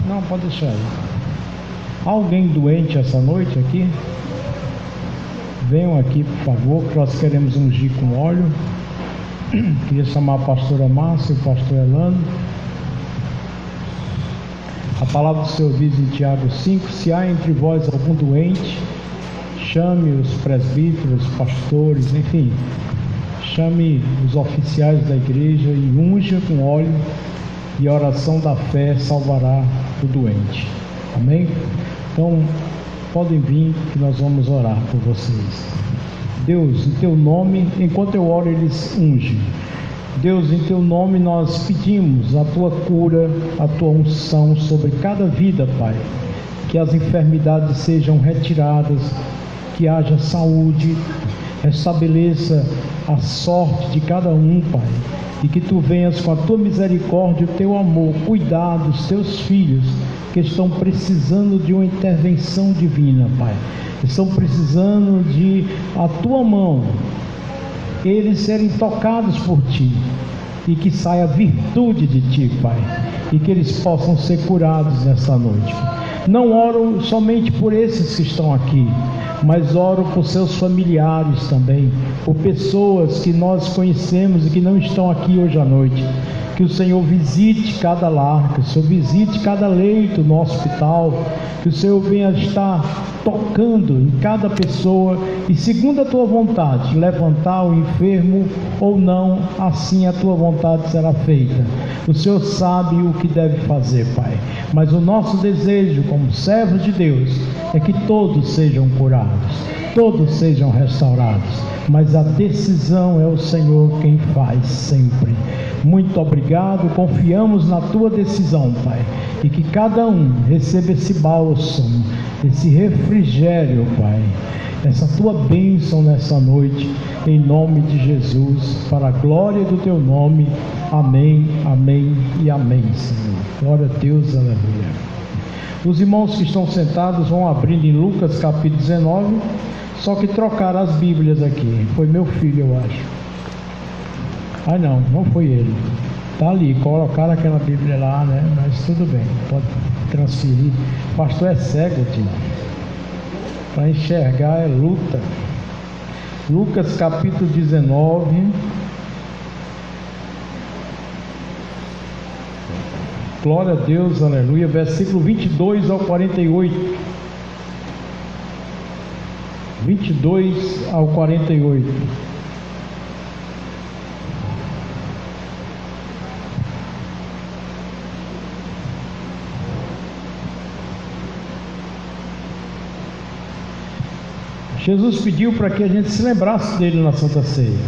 Não, pode deixar aí. Alguém doente essa noite aqui? Venham aqui, por favor, que nós queremos ungir com óleo. Queria chamar a pastora Márcia e o pastor Elano. A palavra do Senhor diz em Tiago 5: se há entre vós algum doente, chame os presbíteros, pastores, enfim, chame os oficiais da igreja e unja com óleo, e a oração da fé salvará o doente. Amém? Então, podem vir que nós vamos orar por vocês. Deus, em Teu nome, enquanto eu oro, eles ungem. Deus, em Teu nome nós pedimos a Tua cura, a Tua unção sobre cada vida, Pai. Que as enfermidades sejam retiradas, que haja saúde, restabeleça a sorte de cada um, Pai. E que Tu venhas com a Tua misericórdia, o Teu amor, cuidar dos Teus filhos que estão precisando de uma intervenção divina, Pai. Estão precisando de a Tua mão, eles serem tocados por Ti, e que saia a virtude de Ti, Pai, e que eles possam ser curados nesta noite. Não oro somente por esses que estão aqui, mas oro por seus familiares também, por pessoas que nós conhecemos e que não estão aqui hoje à noite. Que o Senhor visite cada lar, que o Senhor visite cada leito no hospital, que o Senhor venha estar tocando em cada pessoa e, segundo a Tua vontade, levantar o enfermo ou não, assim a Tua vontade será feita. O Senhor sabe o que deve fazer, Pai, mas o nosso desejo como servos de Deus é que todos sejam curados, todos sejam restaurados, mas a decisão é o Senhor quem faz sempre. Muito obrigado, confiamos na Tua decisão, Pai, e que cada um receba esse bálsamo, esse refrigério, Pai, essa Tua bênção nessa noite, em nome de Jesus, para a glória do Teu nome. Amém, amém e amém, Senhor. Glória a Deus, aleluia. Os irmãos que estão sentados vão abrindo em Lucas capítulo 19, só que trocaram as Bíblias aqui. Foi meu filho, eu acho. Ah, não foi ele. Está ali, colocaram aquela Bíblia lá, né? Mas tudo bem, pode transferir. O pastor é cego, tio. Para enxergar é luta. Lucas capítulo 19. Glória a Deus, aleluia. Versículo 22 ao 48. 22 ao 48. Jesus pediu para que a gente se lembrasse dele na Santa Ceia.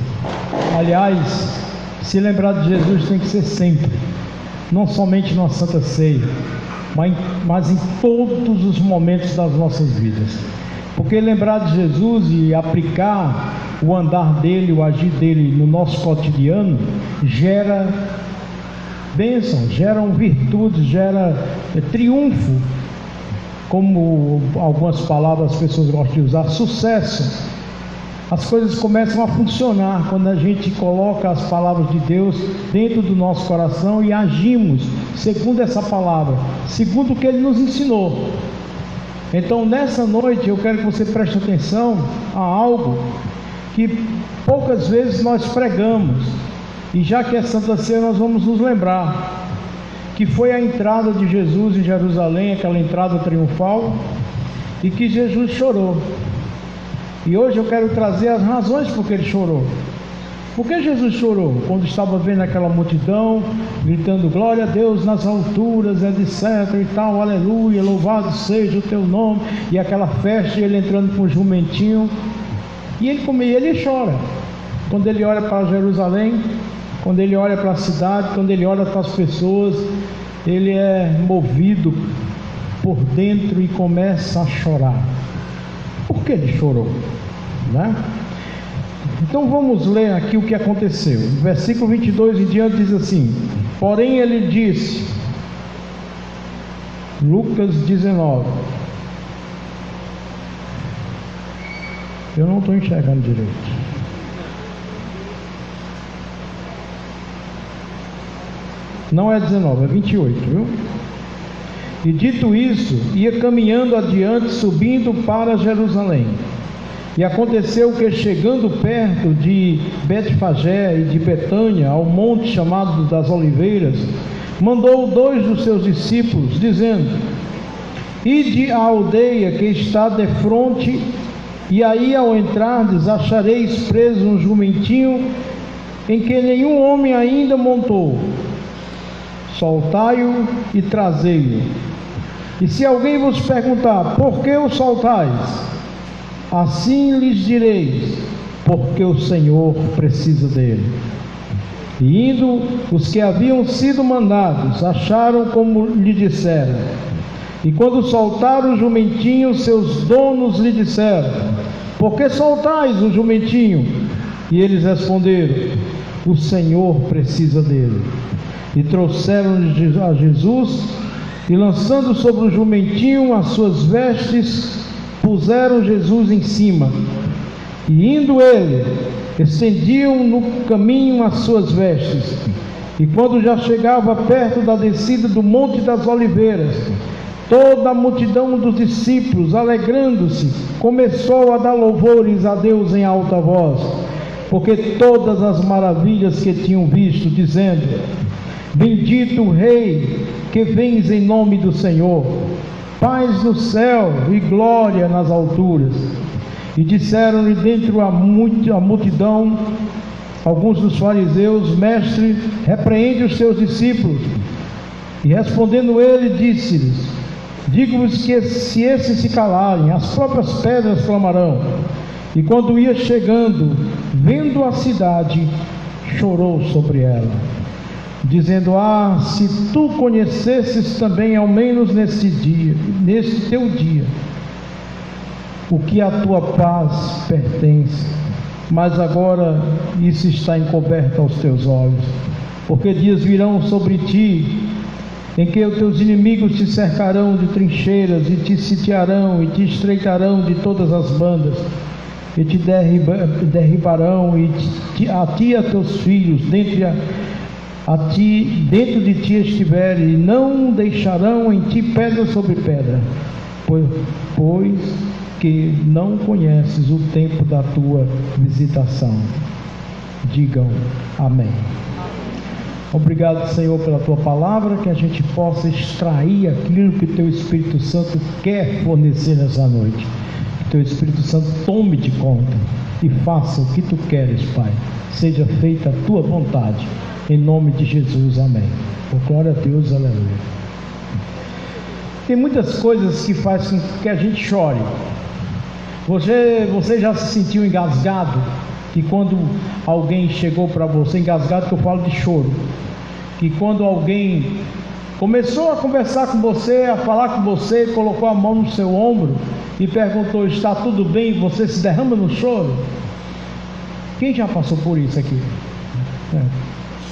Aliás, se lembrar de Jesus tem que ser sempre, não somente na Santa Ceia, mas em todos os momentos das nossas vidas. Porque lembrar de Jesus e aplicar o andar dele, o agir dele no nosso cotidiano, gera bênção, geram virtudes, gera triunfo. Como algumas palavras as pessoas gostam de usar, sucesso. As coisas começam a funcionar quando a gente coloca as palavras de Deus dentro do nosso coração e agimos segundo essa palavra, segundo o que Ele nos ensinou. Então, nessa noite, eu quero que você preste atenção a algo que poucas vezes nós pregamos, e já que é Santa Ceia, nós vamos nos lembrar que foi a entrada de Jesus em Jerusalém, aquela entrada triunfal, e que Jesus chorou. E hoje eu quero trazer as razões por que Ele chorou. Por que Jesus chorou? Quando estava vendo aquela multidão, gritando glória a Deus nas alturas, etc e tal, aleluia, louvado seja o Teu nome, e aquela festa, e Ele entrando com o jumentinho, e ele chora. Quando Ele olha para Jerusalém, quando Ele olha para a cidade, quando Ele olha para as pessoas, Ele é movido por dentro e começa a chorar. Por que Ele chorou? Né? Então vamos ler aqui o que aconteceu. Versículo 22 em diante diz assim: porém Ele disse, Lucas 19, eu não estou enxergando direito. Não é 19, é 28, viu? E dito isso, ia caminhando adiante, subindo para Jerusalém. E aconteceu que, chegando perto de Betfagé e de Betânia, ao monte chamado das Oliveiras, mandou 2 dos seus discípulos, dizendo: ide à aldeia que está defronte, e aí ao entrardes achareis preso um jumentinho em que nenhum homem ainda montou. Soltai-o e trazei-o. E se alguém vos perguntar: por que o soltais? Assim lhes direis: porque o Senhor precisa dele. E indo, os que haviam sido mandados acharam como lhe disseram. E quando soltaram o jumentinho, seus donos lhe disseram: por que soltais o jumentinho? E eles responderam: o Senhor precisa dele. E trouxeram-lhe a Jesus, e lançando sobre o jumentinho as suas vestes, puseram Jesus em cima. E indo ele, estendiam no caminho as suas vestes. E quando já chegava perto da descida do Monte das Oliveiras, toda a multidão dos discípulos, alegrando-se, começou a dar louvores a Deus em alta voz, porque todas as maravilhas que tinham visto, dizendo: bendito o Rei que vens em nome do Senhor, paz no céu e glória nas alturas. E disseram-lhe dentro a multidão alguns dos fariseus: mestre, repreende os seus discípulos. E respondendo ele, disse-lhes: digo-vos que se esses se calarem, as próprias pedras clamarão. E quando ia chegando, vendo a cidade, chorou sobre ela, dizendo: ah, se tu conhecesses também, ao menos neste teu dia, o que a tua paz pertence, mas agora isso está encoberto aos teus olhos. Porque dias virão sobre ti, em que os teus inimigos te cercarão de trincheiras, e te sitiarão, e te estreitarão de todas as bandas, e te derribarão, e a ti e a teus filhos, dentro de ti estiverem, e não deixarão em ti pedra sobre pedra, pois que não conheces o tempo da tua visitação. Digam amém. Obrigado, Senhor, pela tua palavra, que a gente possa extrair aquilo que o teu Espírito Santo quer fornecer nessa noite. Que teu Espírito Santo tome de conta e faça o que tu queres, Pai. Seja feita a tua vontade, em nome de Jesus, amém. Por glória a Deus, aleluia. Tem muitas coisas que fazem com que a gente chore. Você já se sentiu engasgado? Que quando alguém chegou para você, engasgado que eu falo de choro, que quando alguém começou a conversar com você, a falar com você, colocou a mão no seu ombro e perguntou: está tudo bem? Você se derrama no choro? Quem já passou por isso aqui?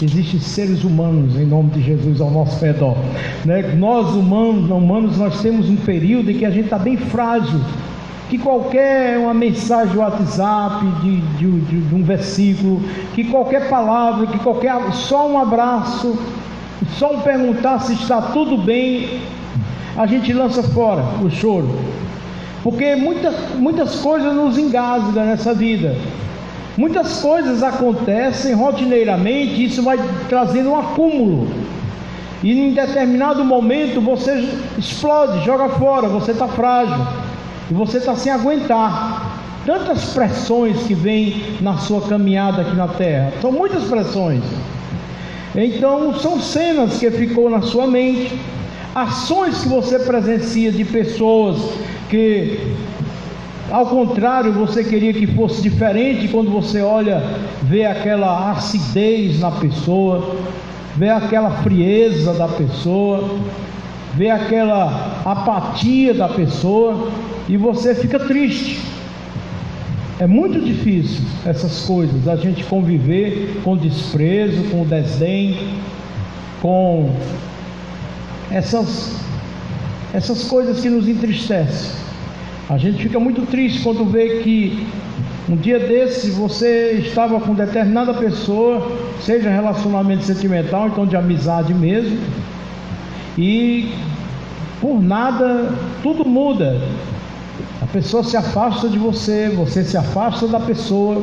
Existem seres humanos, em nome de Jesus, ao nosso redor, né? Nós humanos, nós temos um período em que a gente está bem frágil, que qualquer uma mensagem do WhatsApp, de um versículo, que qualquer palavra, só um abraço, só um perguntar se está tudo bem, a gente lança fora o choro, porque muitas coisas nos engasgam nessa vida. Muitas coisas acontecem rotineiramente, isso vai trazendo um acúmulo, e em determinado momento você explode, joga fora, você está frágil, e você está sem aguentar tantas pressões que vêm na sua caminhada aqui na terra. São muitas pressões. Então são cenas que ficou na sua mente, ações que você presencia de pessoas que, ao contrário, você queria que fosse diferente. Quando você olha, vê aquela acidez na pessoa, vê aquela frieza da pessoa, vê aquela apatia da pessoa, e você fica triste. É muito difícil essas coisas, a gente conviver com desprezo, com desdém, com essas coisas que nos entristecem. A gente fica muito triste quando vê que um dia desse você estava com determinada pessoa, seja relacionamento sentimental, então de amizade mesmo, e por nada, tudo muda. A pessoa se afasta de você, você se afasta da pessoa,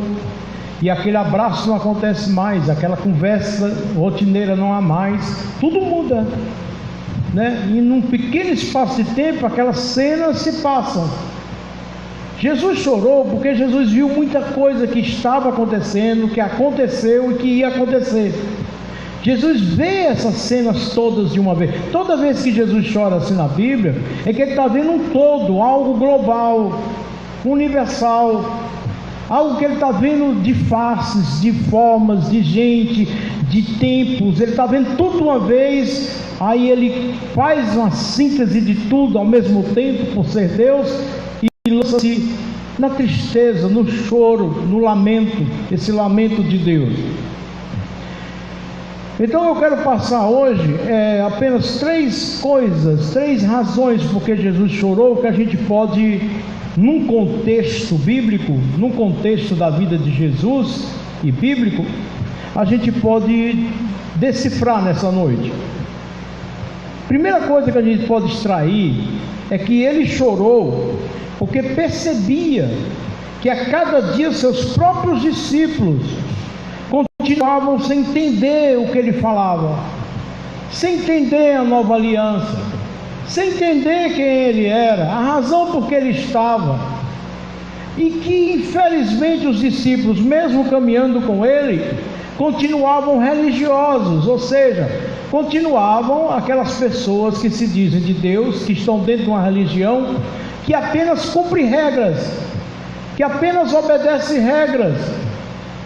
e aquele abraço não acontece mais, aquela conversa rotineira não há mais, tudo muda, né? E num pequeno espaço de tempo, aquelas cenas se passam. Jesus chorou porque Jesus viu muita coisa que estava acontecendo, que aconteceu e que ia acontecer. Jesus vê essas cenas todas de uma vez. Toda vez que Jesus chora assim na Bíblia, é que ele está vendo um todo, algo global, universal, algo que ele está vendo de faces, de formas, de gente, de tempos. Ele está vendo tudo de uma vez. Aí ele faz uma síntese de tudo ao mesmo tempo, por ser Deus, e lança-se na tristeza, no choro, no lamento, esse lamento de Deus. Então eu quero passar hoje apenas 3 coisas, 3 razões porque Jesus chorou, que a gente pode, num contexto bíblico, num contexto da vida de Jesus e bíblico, a gente pode decifrar nessa noite. Primeira coisa que a gente pode extrair é que ele chorou porque percebia que a cada dia seus próprios discípulos continuavam sem entender o que ele falava, sem entender a nova aliança, sem entender quem ele era, a razão por que ele estava, e que infelizmente os discípulos, mesmo caminhando com ele, continuavam religiosos, ou seja, continuavam aquelas pessoas que se dizem de Deus, que estão dentro de uma religião, que apenas cumpre regras, que apenas obedece regras,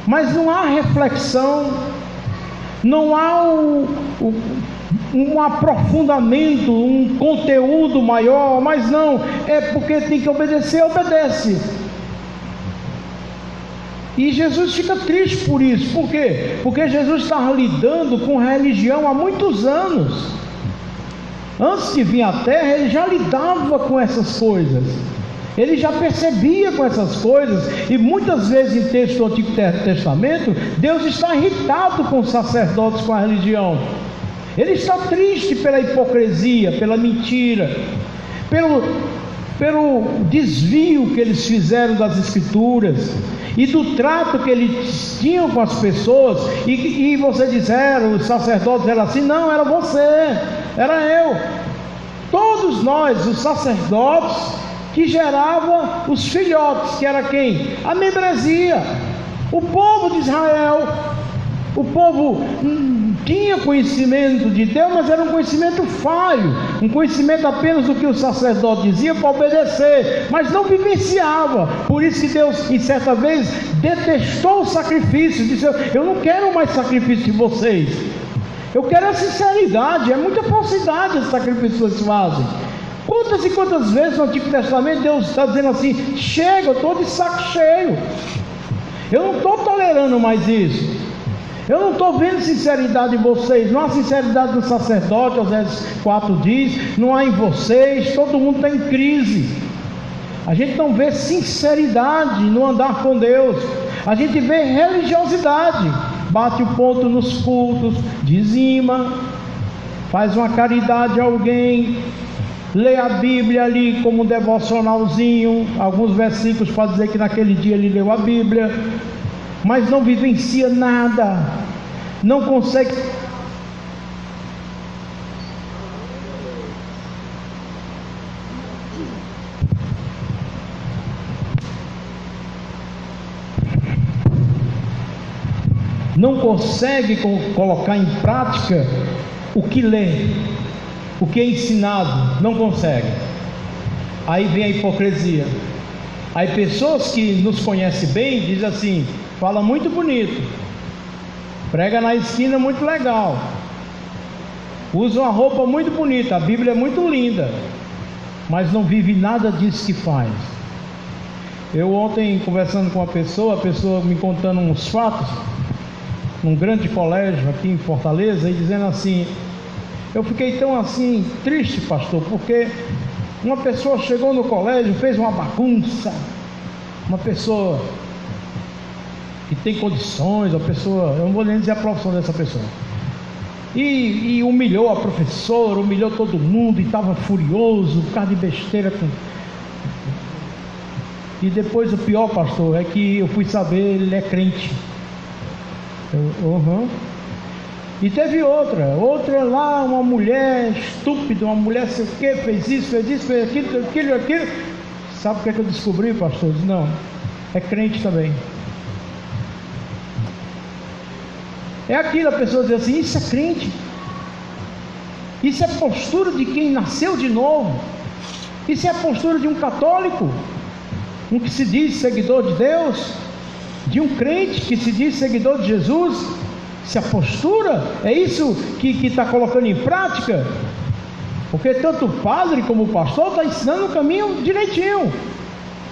mas não há reflexão, não há um aprofundamento, um conteúdo maior, mas não, é porque tem que obedecer, obedece. E Jesus fica triste por isso. Por quê? Porque Jesus estava lidando com religião há muitos anos. Antes de vir à terra, ele já lidava com essas coisas, ele já percebia com essas coisas. E muitas vezes em texto do Antigo Testamento, Deus está irritado com os sacerdotes, com a religião. Ele está triste pela hipocrisia, pela mentira, pelo desvio que eles fizeram das Escrituras e do trato que eles tinham com as pessoas. E você diz, os sacerdotes eram assim? Não, era você, era eu. Todos nós, os sacerdotes, que gerava os filhotes, que era quem? A membresia. O povo de Israel, o povo tinha conhecimento de Deus, mas era um conhecimento falho, um conhecimento apenas do que o sacerdote dizia para obedecer, mas não vivenciava. Por isso que Deus, em certa vez, detestou o sacrifício, disse, eu não quero mais sacrifício de vocês, eu quero a sinceridade. É muita falsidade esse sacrifício que vocês fazem. Quantas e quantas vezes no Antigo Testamento Deus está dizendo assim, chega, eu estou de saco cheio, eu não estou tolerando mais isso, eu não estou vendo sinceridade em vocês, não há sinceridade no sacerdote. Oséias 4 diz, não há em vocês, todo mundo está em crise. A gente não vê sinceridade no andar com Deus, a gente vê religiosidade, bate o ponto nos cultos, dizima, faz uma caridade a alguém, lê a Bíblia ali como um devocionalzinho, alguns versículos para dizer que naquele dia ele leu a Bíblia, mas não vivencia nada, não consegue. Não consegue colocar em prática o que lê, o que é ensinado, não consegue. Aí vem a hipocrisia. Aí pessoas que nos conhecem bem dizem assim, fala muito bonito, prega na esquina muito legal, usa uma roupa muito bonita, a Bíblia é muito linda, mas não vive nada disso que faz. Eu ontem conversando com a pessoa me contando uns fatos, num grande colégio aqui em Fortaleza, e dizendo assim, eu fiquei tão assim triste, pastor, porque uma pessoa chegou no colégio, fez uma bagunça, uma pessoa que tem condições, uma pessoa, eu não vou nem dizer a profissão dessa pessoa, e humilhou a professora, humilhou todo mundo e estava furioso, por causa de besteira. E depois o pior, pastor, é que eu fui saber, ele é crente. E teve outra lá, uma mulher estúpida, uma mulher sei o que, fez isso, fez aquilo. Sabe o que é que eu descobri, pastor? Eu disse, não, é crente também. É aquilo, a pessoa diz assim, isso é crente. Isso é postura de quem nasceu de novo. Isso é a postura de um católico, um que se diz seguidor de Deus, de um crente que se diz seguidor de Jesus. Se a postura é isso que está colocando em prática, porque tanto o padre como o pastor está ensinando o caminho direitinho,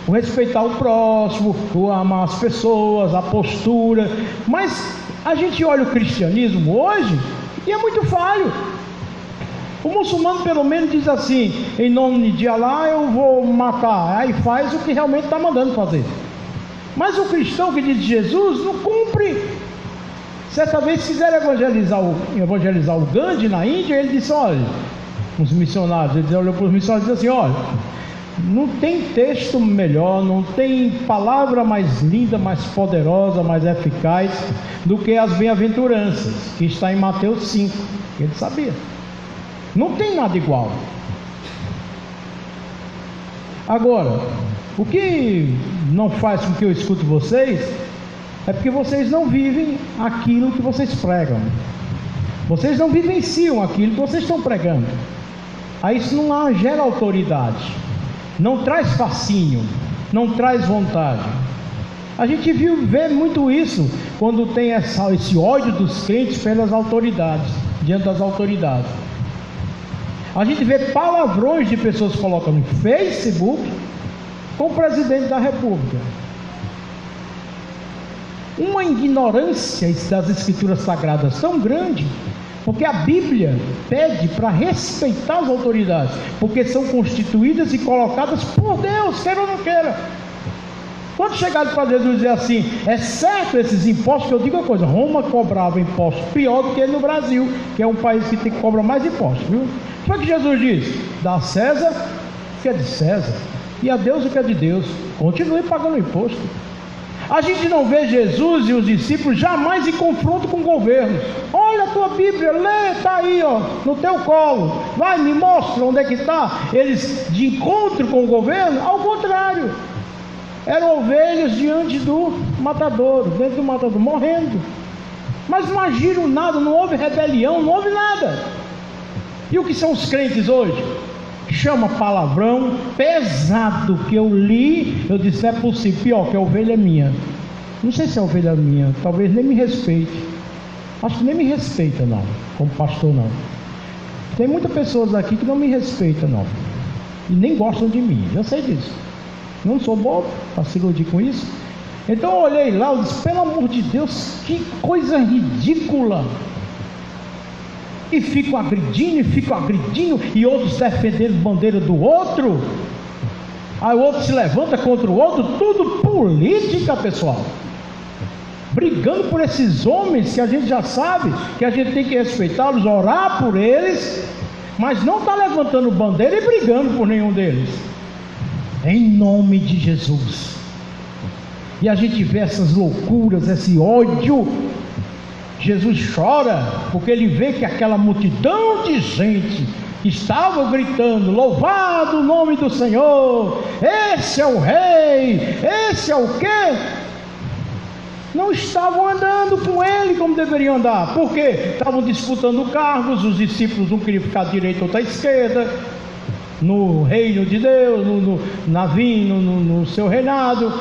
o respeitar o próximo, o amar as pessoas, a postura. Mas a gente olha o cristianismo hoje e é muito falho. O muçulmano pelo menos diz assim, em nome de Alá eu vou matar, aí faz o que realmente está mandando fazer. Mas o cristão que diz de Jesus não cumpre. Certa vez quiseram evangelizar o Gandhi na Índia, ele disse, olha, os missionários, ele olhou para os missionários e disse assim, olha, não tem texto melhor, não tem palavra mais linda, mais poderosa, mais eficaz do que as bem-aventuranças, que está em Mateus 5, ele sabia. Não tem nada igual. Agora, o que não faz com que eu escute vocês é porque vocês não vivem aquilo que vocês pregam. Vocês não vivenciam aquilo que vocês estão pregando. Aí isso não gera autoridade, não traz fascínio, não traz vontade. A gente vê muito isso quando tem esse ódio dos crentes pelas autoridades, diante das autoridades. A gente vê palavrões de pessoas que colocam no Facebook com o presidente da República. Uma ignorância das escrituras sagradas tão grande, porque a Bíblia pede para respeitar as autoridades, porque são constituídas e colocadas por Deus, queira ou não queira. Quando chegaram para Jesus dizer assim, é certo esses impostos, que eu digo uma coisa, Roma cobrava impostos pior do que no Brasil, que é um país que tem que cobrar mais impostos, viu? Foi o que Jesus disse, dá a César o que é de César, e a Deus o que é de Deus, continue pagando imposto. A gente não vê Jesus e os discípulos jamais em confronto com governos. Olha a tua Bíblia, lê, está aí, ó, no teu colo, vai, me mostra onde é que está. Eles de encontro com o governo, ao contrário, eram ovelhas diante do matadouro, dentro do matadouro, morrendo. Mas não agiram nada, não houve rebelião, não houve nada. E o que são os crentes hoje? Chama palavrão pesado, que eu li, eu disse, é possível, pior, que a ovelha é minha. Não sei se a ovelha é minha, talvez nem me respeite. Acho que nem me respeita não, como pastor não. Tem muitas pessoas aqui que não me respeitam não, e nem gostam de mim, já sei disso. Não sou bobo para se iludir com isso. Então eu olhei lá, eu disse, pelo amor de Deus, que coisa ridícula. E fico agredindo, e outros defendendo bandeira do outro. Aí o outro se levanta contra o outro, tudo política, pessoal. Brigando por esses homens que a gente já sabe, que a gente tem que respeitá-los, orar por eles, mas não está levantando bandeira e brigando por nenhum deles. Em nome de Jesus. E a gente vê essas loucuras, esse ódio. Jesus chora, porque ele vê que aquela multidão de gente estava gritando, louvado o nome do Senhor, esse é o rei, esse é o quê? Não estavam andando com ele como deveriam andar, porque estavam disputando cargos, os discípulos não queriam ficar à direita ou à esquerda, no reino de Deus, no seu reinado.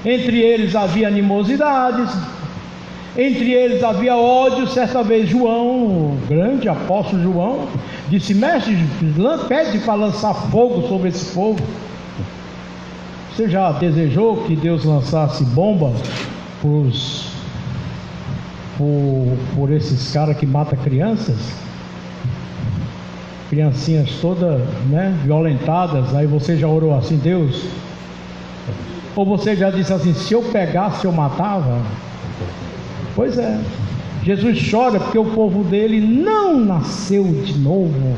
Entre eles havia animosidades, entre eles havia ódio. Certa vez João, o grande apóstolo João, disse, mestre, pede para lançar fogo sobre esse povo. Você já desejou que Deus lançasse bomba por esses caras que matam crianças? Criancinhas todas, né, violentadas. Aí você já orou assim, Deus? Ou você já disse assim, se eu pegasse eu matava? Pois é, Jesus chora porque o povo dele não nasceu de novo.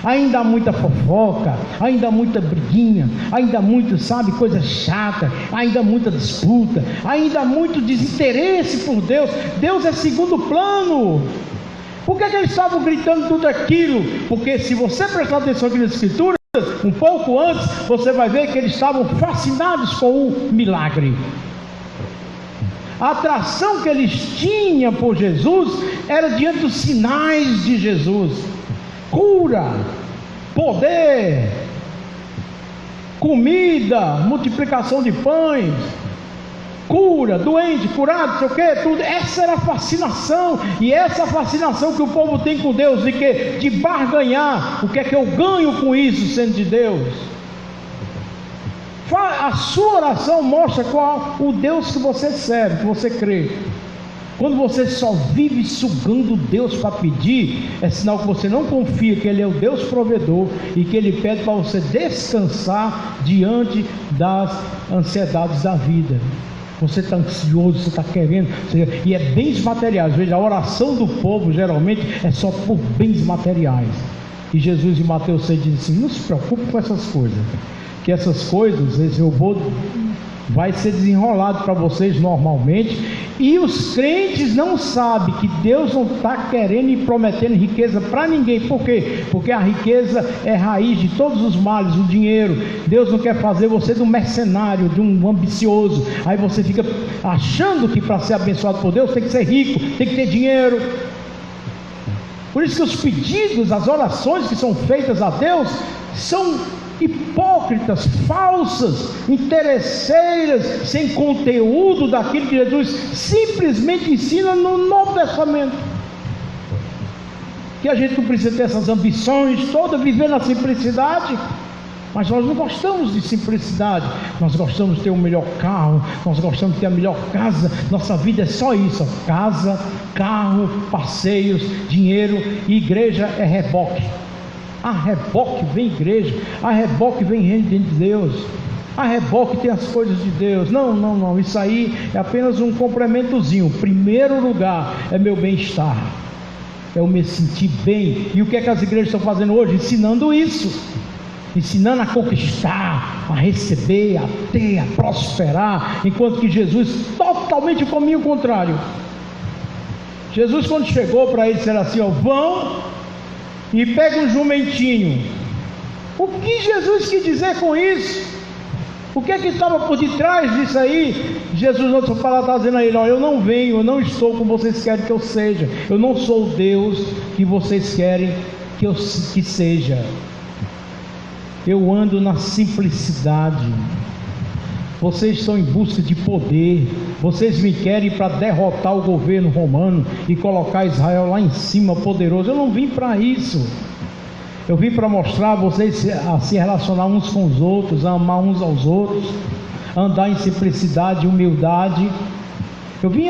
Ainda há muita fofoca, ainda há muita briguinha, ainda há muito, coisa chata, ainda há muita disputa, ainda há muito desinteresse por Deus. Deus é segundo plano. Por que eles estavam gritando tudo aquilo? Porque se você prestar atenção aqui nas Escrituras, um pouco antes, você vai ver que eles estavam fascinados com o milagre. A atração que eles tinham por Jesus era diante dos sinais de Jesus. Cura, poder, comida, multiplicação de pães, cura, doente, curado, não sei o que, tudo. Essa era a fascinação, e essa fascinação que o povo tem com Deus, de barganhar. O que é que eu ganho com isso, sendo de Deus? A sua oração mostra qual o Deus que você serve, que você crê. Quando você só vive sugando Deus para pedir, é sinal que você não confia que Ele é o Deus provedor e que Ele pede para você descansar diante das ansiedades da vida. Você está ansioso, você está querendo, e é bens materiais. Veja, a oração do povo geralmente é só por bens materiais. E Jesus em Mateus 6 diz assim: não se preocupe com essas coisas, que essas coisas, eu vou... vai ser desenrolado para vocês normalmente. E os crentes não sabem que Deus não está querendo e prometendo riqueza para ninguém. Por quê? Porque a riqueza é raiz de todos os males, o dinheiro. Deus não quer fazer você de um mercenário, de um ambicioso. Aí você fica achando que para ser abençoado por Deus tem que ser rico, tem que ter dinheiro. Por isso que os pedidos, as orações que são feitas a Deus são hipócritas, falsas, interesseiras, sem conteúdo daquilo que Jesus simplesmente ensina no Novo Testamento. Que a gente não precisa ter essas ambições todas, viver na simplicidade. Mas nós não gostamos de simplicidade. Nós gostamos de ter o melhor carro, nós gostamos de ter a melhor casa. Nossa vida é só isso: casa, carro, passeios, dinheiro. E igreja é reboque. A reboque vem igreja, a reboque vem reino de Deus, a reboque tem as coisas de Deus. Não, isso aí é apenas um complementozinho. Primeiro lugar é meu bem-estar, é eu me sentir bem. E o que é que as igrejas estão fazendo hoje? Ensinando isso, ensinando a conquistar, a receber, a ter, a prosperar, enquanto que Jesus totalmente o caminho contrário. Jesus, quando chegou para eles, disseram assim: vão e pega um jumentinho. O que Jesus quis dizer com isso? O que é que estava por detrás disso aí? Jesus, na sua palavra, está dizendo a ele: eu não venho, eu não estou como vocês querem que eu seja. Eu não sou o Deus que vocês querem que seja. Eu ando na simplicidade. Vocês estão em busca de poder. Vocês me querem para derrotar o governo romano e colocar Israel lá em cima, poderoso. Eu não vim para isso. Eu vim para mostrar a vocês a se relacionar uns com os outros, a amar uns aos outros, a andar em simplicidade e humildade. Eu vim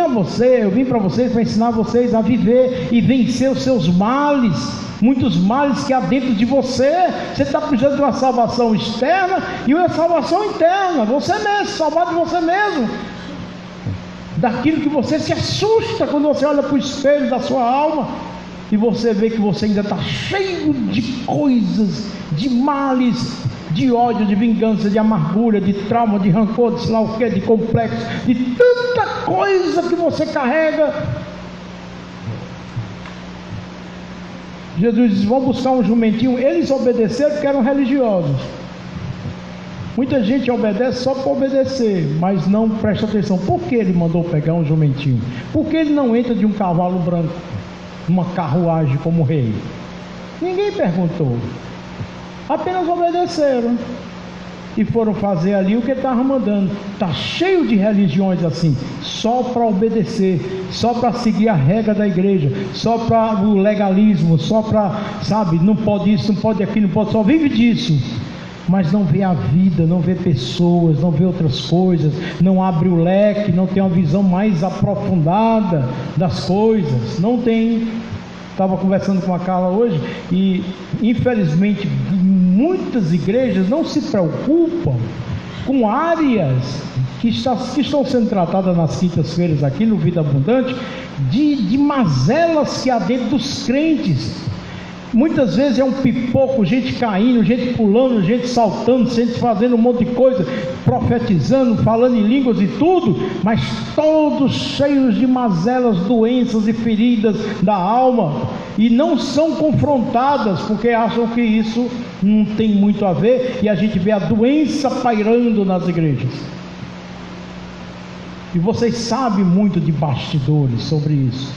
para vocês para ensinar vocês a viver e vencer os seus males. Muitos males que há dentro de você. Você está precisando de uma salvação externa e uma salvação interna. Você mesmo, salvar de você mesmo, daquilo que você se assusta quando você olha para o espelho da sua alma e você vê que você ainda está cheio de coisas, de males, de ódio, de vingança, de amargura, de trauma, de rancor, de sei lá o que, de complexo, de tanta coisa que você carrega. Jesus diz: vão buscar um jumentinho. Eles obedeceram porque eram religiosos. Muita gente obedece só para obedecer, mas não presta atenção. Por que ele mandou pegar um jumentinho? Por que ele não entra de um cavalo branco, uma carruagem como rei? Ninguém perguntou. Apenas obedeceram e foram fazer ali o que ele estava mandando. Está cheio de religiões assim, só para obedecer, só para seguir a regra da igreja, só para o legalismo, só para, não pode isso, não pode aquilo, não pode, só vive disso, mas não vê a vida, não vê pessoas, não vê outras coisas, não abre o leque, não tem uma visão mais aprofundada das coisas, não tem. Estava conversando com a Carla hoje e infelizmente muitas igrejas não se preocupam com áreas que estão sendo tratadas nas quintas-feiras aqui no Vida Abundante, de mazelas que há dentro dos crentes. Muitas vezes é um pipoco, gente caindo, gente pulando, gente saltando, gente fazendo um monte de coisa, profetizando, falando em línguas e tudo, mas todos cheios de mazelas, doenças e feridas da alma, e não são confrontadas, porque acham que isso não tem muito a ver, e a gente vê a doença pairando nas igrejas. E vocês sabem muito de bastidores sobre isso,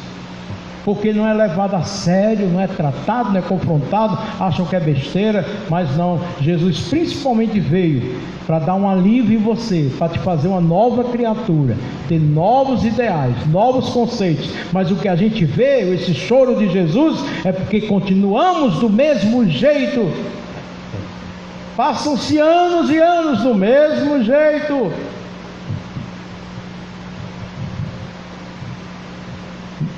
porque não é levado a sério, não é tratado, não é confrontado, acham que é besteira, mas não. Jesus principalmente veio para dar um alívio em você, para te fazer uma nova criatura, ter novos ideais, novos conceitos. Mas o que a gente vê, esse choro de Jesus, é porque continuamos do mesmo jeito. Passam-se anos e anos do mesmo jeito.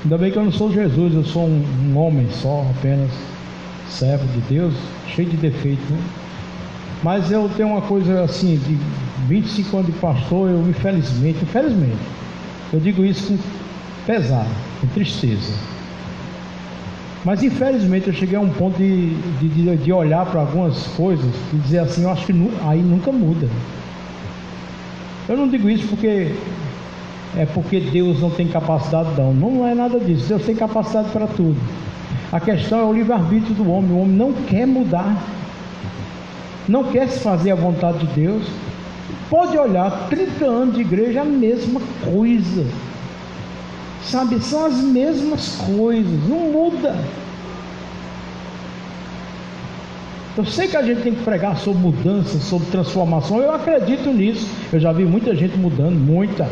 Ainda bem que eu não sou Jesus, eu sou um homem só, apenas servo de Deus, cheio de defeitos, né? Mas eu tenho uma coisa assim, de 25 anos de pastor, eu infelizmente, eu digo isso com pesar, com tristeza. Mas infelizmente eu cheguei a um ponto de olhar para algumas coisas e dizer assim, eu acho que aí nunca muda. Eu não digo isso porque Deus não tem capacidade, não é nada disso. Deus tem capacidade para tudo. A questão é o livre-arbítrio do homem. O homem não quer mudar, não quer se fazer a vontade de Deus. Pode olhar, 30 anos de igreja, a mesma coisa, sabe, são as mesmas coisas, não muda. Eu sei que a gente tem que pregar sobre mudança, sobre transformação, eu acredito nisso. Eu já vi muita gente mudando, muita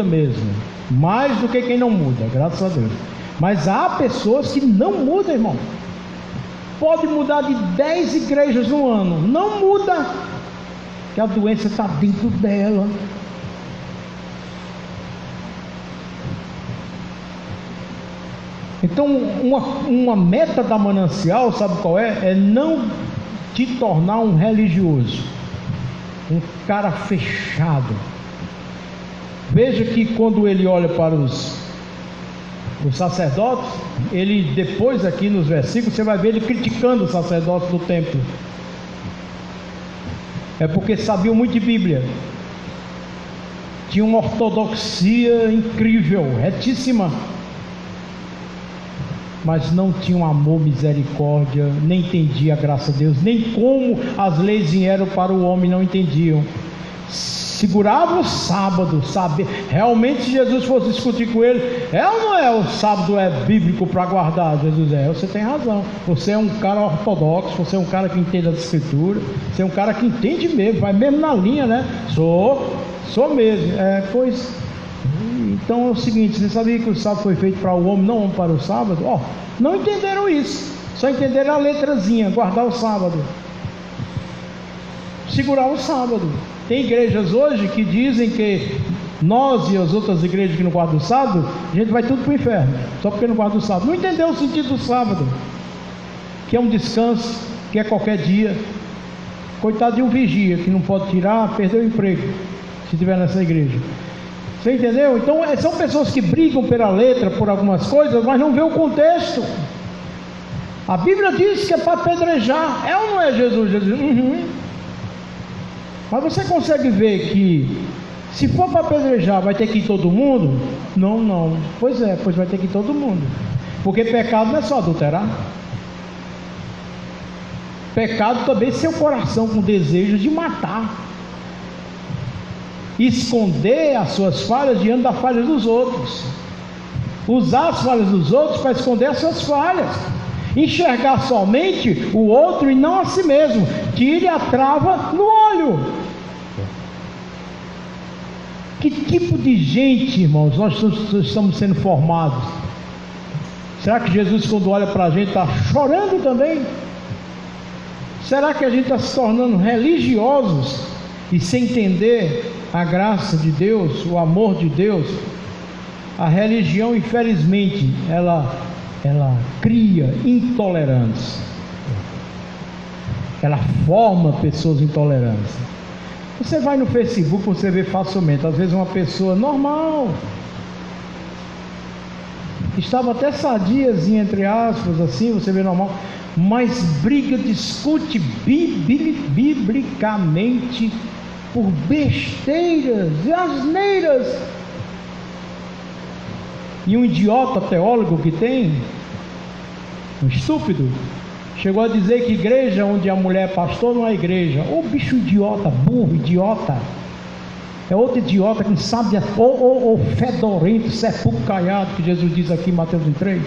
mesmo, mais do que quem não muda, graças a Deus. Mas há pessoas que não mudam, irmão. Pode mudar de 10 igrejas no ano, não muda, que a doença está dentro dela. Então uma meta da Manancial, sabe qual é? É não te tornar um religioso, um cara fechado. Veja que quando ele olha para os sacerdotes, ele depois aqui nos versículos, você vai ver ele criticando os sacerdotes do templo. É porque sabiam muito de Bíblia, tinha uma ortodoxia incrível, retíssima, mas não tinha um amor, misericórdia, nem entendia a graça de Deus, nem como as leis vieram para o homem, não entendiam. Segurava o sábado, sabe? Realmente, se Jesus fosse discutir com ele, é ou não é? O sábado é bíblico para guardar? Jesus você tem razão. Você é um cara ortodoxo, você é um cara que entende as escrituras, você é um cara que entende mesmo, vai mesmo na linha, né? Sou mesmo. Pois, então é o seguinte, você sabia que o sábado foi feito para o homem, não para o sábado? Não entenderam isso, só entenderam a letrazinha, guardar o sábado, segurar o sábado. Tem igrejas hoje que dizem que nós e as outras igrejas que não guardam o sábado, a gente vai tudo para o inferno, só porque não guarda o sábado. Não entendeu o sentido do sábado, que é um descanso, que é qualquer dia. Coitado de um vigia que não pode tirar, perdeu o emprego, se estiver nessa igreja. Você entendeu? Então são pessoas que brigam pela letra, por algumas coisas, mas não vê o contexto. A Bíblia diz que é para apedrejar, é ou não é, Jesus? Mas você consegue ver que se for para apedrejar, vai ter que ir todo mundo? Não. Pois vai ter que ir todo mundo. Porque pecado não é só adulterar. Pecado também é seu coração com desejo de matar. Esconder as suas falhas diante das falhas dos outros. Usar as falhas dos outros para esconder as suas falhas. Enxergar somente o outro e não a si mesmo. Tire a trava no olho. Que tipo de gente, irmãos, nós estamos sendo formados? Será que Jesus, quando olha para a gente, está chorando também? Será que a gente está se tornando religiosos e sem entender a graça de Deus, o amor de Deus? A religião, infelizmente, ela cria intolerância, ela forma pessoas intolerantes. Você vai no Facebook, você vê facilmente, às vezes uma pessoa normal, estava até sadiazinha, entre aspas, assim, você vê normal, mas briga, discute biblicamente por besteiras e asneiras. E um idiota teólogo que tem, um estúpido, chegou a dizer que igreja onde a mulher é pastor não é igreja. Ô bicho idiota, burro, idiota. É outro idiota que não sabe, ou fedorento, sepulcro caiado, que Jesus diz aqui em Mateus 23.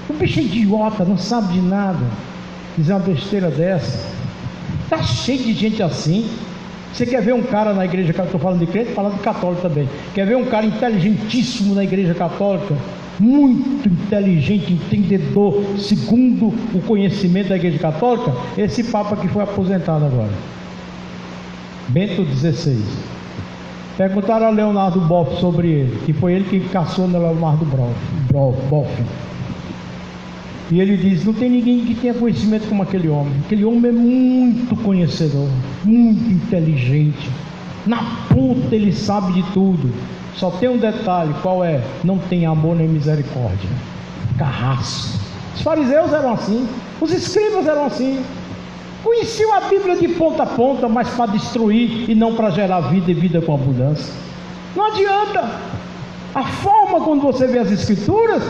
O bicho é idiota, não sabe de nada. Dizer uma besteira dessa. Está cheio de gente assim. Você quer ver um cara na igreja, estou falando de crente, falando de católico também. Quer ver um cara inteligentíssimo na igreja católica? Muito inteligente, entendedor, segundo o conhecimento da igreja católica? Esse Papa que foi aposentado agora, Bento XVI. Perguntaram a Leonardo Boff sobre ele, que foi ele que caçou no Leonardo Boff. E ele diz: não tem ninguém que tenha conhecimento como aquele homem. Aquele homem é muito conhecedor, muito inteligente. Na ponta ele sabe de tudo. Só tem um detalhe, qual é? Não tem amor nem misericórdia. Carrasco. Os fariseus eram assim, os escribas eram assim. Conheciam a Bíblia de ponta a ponta, mas para destruir e não para gerar vida e vida com abundância. Não adianta. A forma como você vê as Escrituras,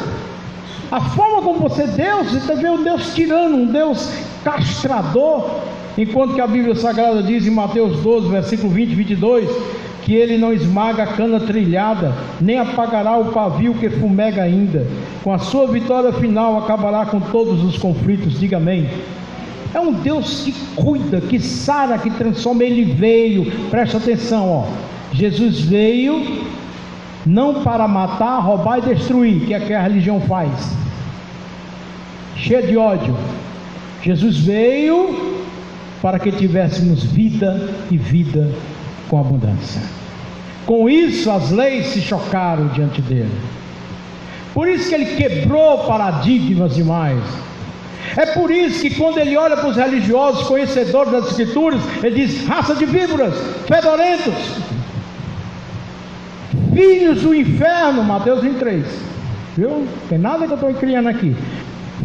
a forma como você vê um Deus tirano, um Deus castrador, enquanto que a Bíblia Sagrada diz em Mateus 12, versículo 20 e 22, que ele não esmaga a cana trilhada, nem apagará o pavio que fumega ainda. Com a sua vitória final acabará com todos os conflitos. Diga amém. É um Deus que cuida, que sara, que transforma. Ele veio, presta atenção, ó. Jesus veio não para matar, roubar e destruir, que é o que a religião faz, cheia de ódio. Jesus veio para que tivéssemos vida e vida com abundância. Com isso as leis se chocaram diante dele. Por isso que ele quebrou paradigmas demais. É por isso que quando ele olha para os religiosos conhecedores das Escrituras, ele diz: raça de víboras, fedorentos, filhos do inferno. Mateus 23. Viu? Tem nada que eu estou criando aqui.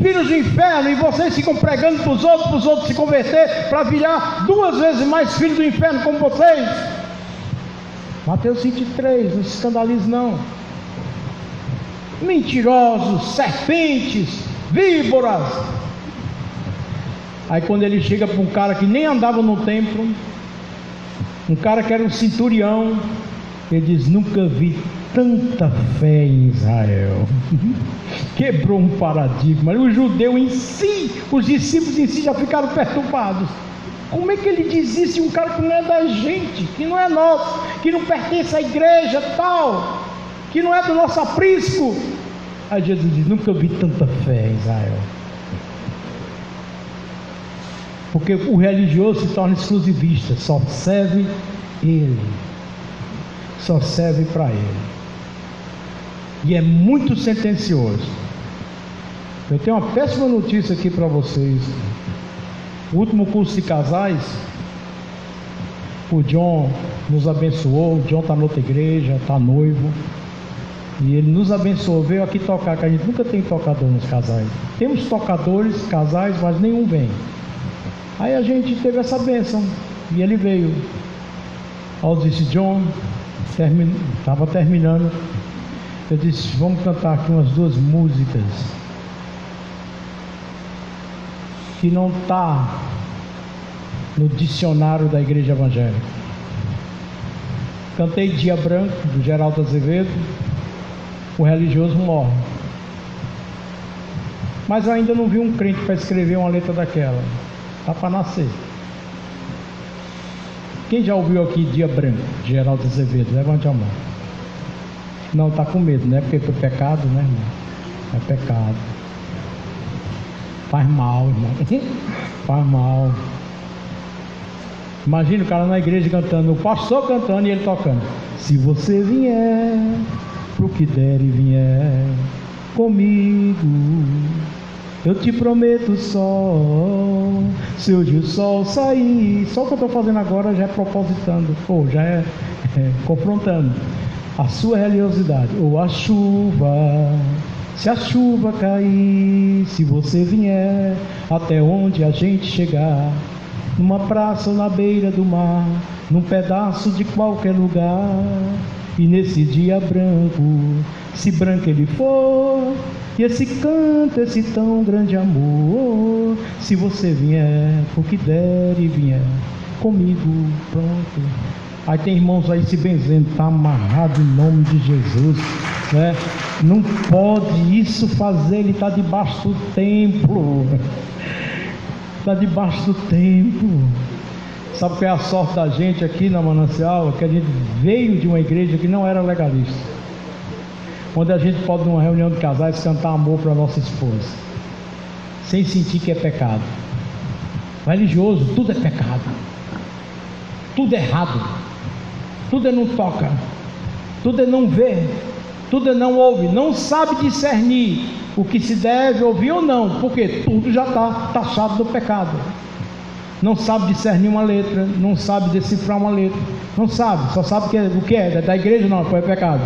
Filhos do inferno, e vocês ficam pregando para os outros se converter, para virar 2 vezes mais filhos do inferno como vocês. Mateus 23, não se escandalize não. Mentirosos, serpentes, víboras. Aí quando ele chega para um cara que nem andava no templo, um cara que era um centurião, ele diz: nunca vi tanta fé em Israel. Quebrou um paradigma. O judeu em si, os discípulos em si já ficaram perturbados. Como é que ele diz isso? Um cara que não é da gente, que não é nosso, que não pertence à igreja tal, que não é do nosso aprisco. Aí Jesus diz: nunca vi tanta fé em Israel. Porque o religioso se torna exclusivista, só serve ele, só serve para ele, e é muito sentencioso. Eu tenho uma péssima notícia aqui para vocês. O último curso de casais, o John nos abençoou. O John está na outra igreja, está noivo, e ele nos abençoou, veio aqui tocar, que a gente nunca tem tocador nos casais. Temos tocadores, casais, mas nenhum vem. Aí a gente teve essa bênção, e ele veio. Eu disse: John, estava terminando, eu disse: vamos cantar aqui umas 2 músicas que não está no dicionário da igreja evangélica. Cantei Dia Branco, do Geraldo Azevedo. O religioso morre. Mas eu ainda não vi um crente para escrever uma letra daquela. Está para nascer. Quem já ouviu aqui Dia Branco, de Geraldo Azevedo? Levante a mão. Não, está com medo, né? Porque foi pecado, né, irmão? É pecado. Faz mal, irmão. Faz mal. Imagina o cara na igreja cantando, o pastor cantando e ele tocando: se você vier, pro que der e vier comigo, eu te prometo só se hoje o sol sair. Só o que eu estou fazendo agora já é propositando, ou já é confrontando a sua religiosidade. Ou a chuva, se a chuva cair, se você vier até onde a gente chegar, numa praça ou na beira do mar, num pedaço de qualquer lugar, e nesse dia branco, se branco ele for, e esse canto, esse tão grande amor, se você vier, o que der e vier comigo, pronto. Aí tem irmãos aí se benzendo, está amarrado em nome de Jesus, né? Não pode isso fazer, ele está debaixo do templo, está debaixo do templo. Sabe qual é a sorte da gente aqui na Manancial? Que a gente veio de uma igreja que não era legalista, onde a gente pode, numa reunião de casais, cantar amor para a nossa esposa, sem sentir que é pecado. Religioso, tudo é pecado, tudo é errado, tudo é não toca, tudo é não ver, tudo é não ouve, não sabe discernir o que se deve ouvir ou não, porque tudo já está taxado do pecado. Não sabe discernir uma letra, não sabe decifrar uma letra, não sabe, só sabe o que é da igreja, não, é pecado.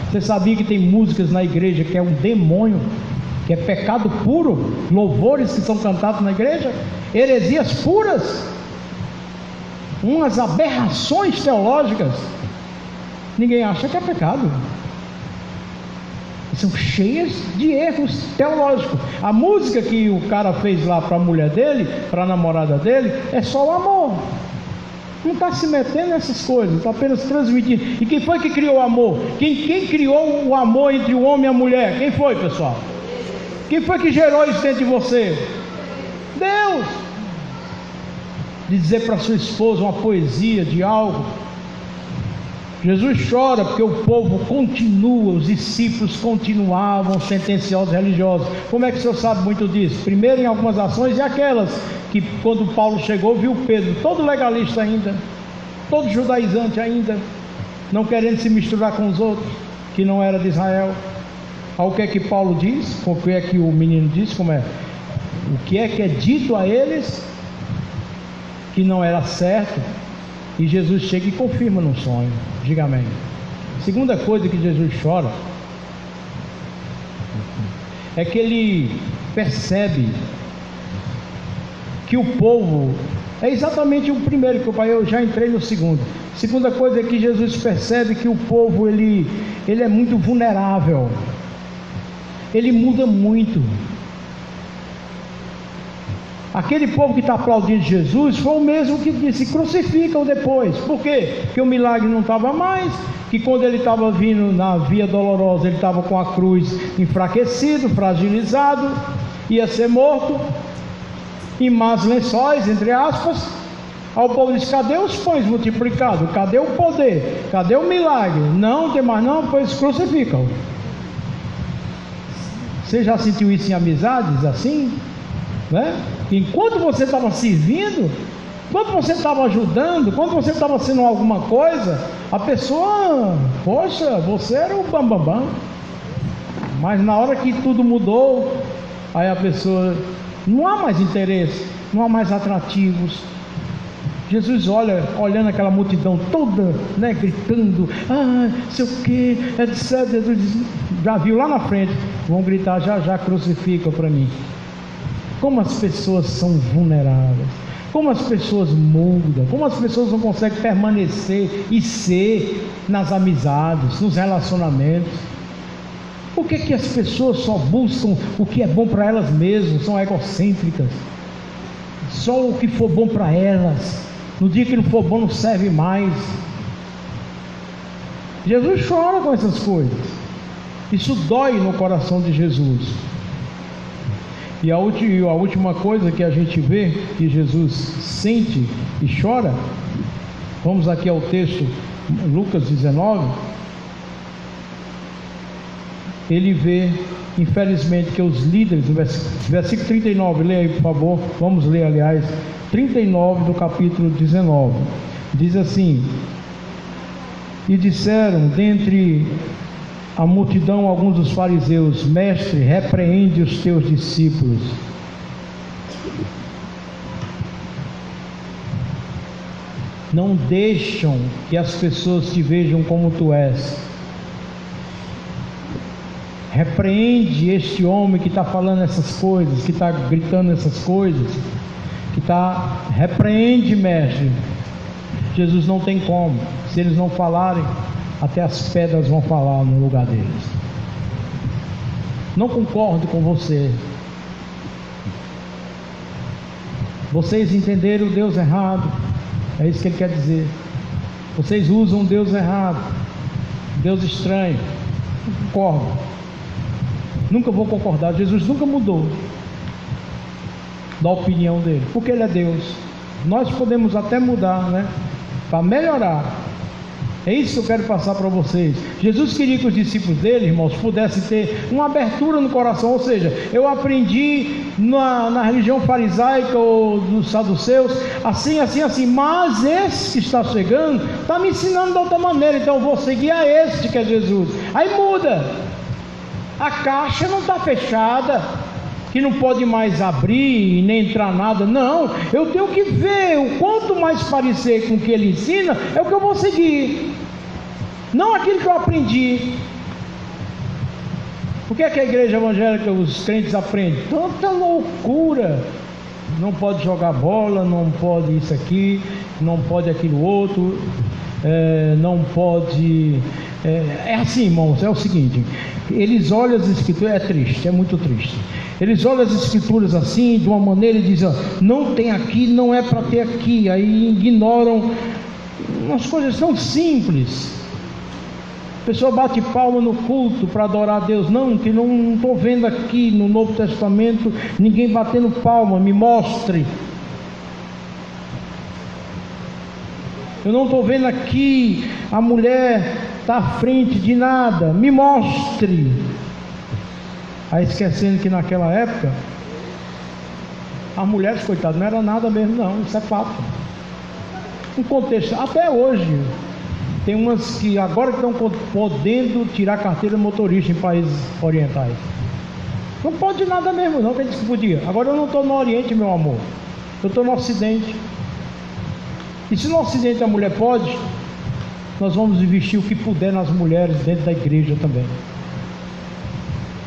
Você sabia que tem músicas na igreja que é um demônio, que é pecado puro, louvores que são cantados na igreja, heresias puras, umas aberrações teológicas, ninguém acha que é pecado, são cheias de erros teológicos. A música que o cara fez lá para a mulher dele, para a namorada dele, é só o amor, não está se metendo nessas coisas, está apenas transmitindo. E quem foi que criou o amor? Quem criou o amor entre o homem e a mulher? Quem foi, pessoal? Quem foi que gerou isso dentro de você? Deus. De dizer para sua esposa uma poesia de algo. Jesus chora porque o povo continua, os discípulos continuavam sentenciosos religiosos. Como é que o senhor sabe muito disso? Primeiro, em algumas ações, e aquelas que quando Paulo chegou, viu Pedro todo legalista ainda, todo judaizante ainda, não querendo se misturar com os outros, que não era de Israel. O que é que Paulo diz? O que é que o menino diz? Como é? O que é dito a eles que não era certo, e Jesus chega e confirma no sonho. Diga amém. Segunda coisa que Jesus chora é que ele percebe que o povo é exatamente o primeiro que eu já entrei no segundo. Segunda coisa é que Jesus percebe que o povo ele é muito vulnerável, ele muda muito. Aquele povo que está aplaudindo Jesus foi o mesmo que disse: crucificam depois. Por quê? Porque o milagre não estava mais, que quando ele estava vindo na via dolorosa, ele estava com a cruz enfraquecido, fragilizado, ia ser morto, em más lençóis, entre aspas. Aí o povo disse: cadê os pães multiplicados? Cadê o poder? Cadê o milagre? Não tem mais não, pois crucificam. Você já sentiu isso em amizades assim? Né? Enquanto você estava servindo, enquanto você estava ajudando, enquanto você estava sendo alguma coisa, a pessoa, poxa, você era o bambambam. Mas na hora que tudo mudou, aí a pessoa, não há mais interesse, não há mais atrativos. Jesus olhando aquela multidão toda, né, gritando, sei o que, etc. Jesus já viu lá na frente, vão gritar já crucificam para mim. Como as pessoas são vulneráveis, como as pessoas mudam, como as pessoas não conseguem permanecer e ser nas amizades, nos relacionamentos. Por que as pessoas só buscam o que é bom para elas mesmas, são egocêntricas, só o que for bom para elas, no dia que não for bom não serve mais. Jesus chora com essas coisas, isso dói no coração de Jesus. E a última coisa que a gente vê que Jesus sente e chora, vamos aqui ao texto, Lucas 19, ele vê, infelizmente, que os líderes, versículo 39, leia aí por favor, vamos ler aliás, 39 do capítulo 19, diz assim: e disseram dentre a multidão alguns dos fariseus: mestre, repreende os teus discípulos. não deixam que as pessoas te vejam como tu és. Repreende este homem que está falando essas coisas, que está gritando essas coisas, repreende, mestre. Jesus não tem como. Se eles não falarem, até as pedras vão falar no lugar deles. Não concordo com você. Vocês entenderam o Deus errado. É isso que ele quer dizer. Vocês usam Deus errado, Deus estranho. Não concordo. Nunca vou concordar. Jesus nunca mudou da opinião dele, porque ele é Deus. Nós podemos até mudar, né? Para melhorar. É isso que eu quero passar para vocês. Jesus queria que os discípulos dele, irmãos, pudessem ter uma abertura no coração. Ou seja, eu aprendi na religião farisaica ou dos saduceus, assim, mas esse que está chegando está me ensinando de outra maneira, então eu vou seguir a este que é Jesus. Aí muda. A caixa não está fechada, que não pode mais abrir nem entrar nada. Não, eu tenho que ver. O quanto mais parecer com o que ele ensina, é o que eu vou seguir, não aquilo que eu aprendi. O que é que a igreja evangélica, os crentes aprendem? Tanta loucura. Não pode jogar bola, não pode isso aqui, não pode aquilo outro, não pode... É assim, irmãos, é o seguinte: eles olham as escrituras, é triste, é muito triste. Eles olham as escrituras assim, de uma maneira, e dizem, não tem aqui, não é para ter aqui. Aí ignoram umas coisas tão simples. A pessoa bate palma no culto para adorar a Deus. Não, que não estou vendo aqui no Novo Testamento ninguém batendo palma, me mostre. Eu não estou vendo aqui a mulher está à frente de nada, me mostre. Aí esquecendo que naquela época as mulheres, coitadas, não era nada mesmo, não. Isso é fato. Um contexto, até hoje tem umas que agora estão podendo tirar carteira de motorista em países orientais. Não pode nada mesmo não, que eles podia. Agora eu não estou no Oriente, meu amor, eu estou no Ocidente. E se no Ocidente a mulher pode, nós vamos investir o que puder nas mulheres dentro da igreja também.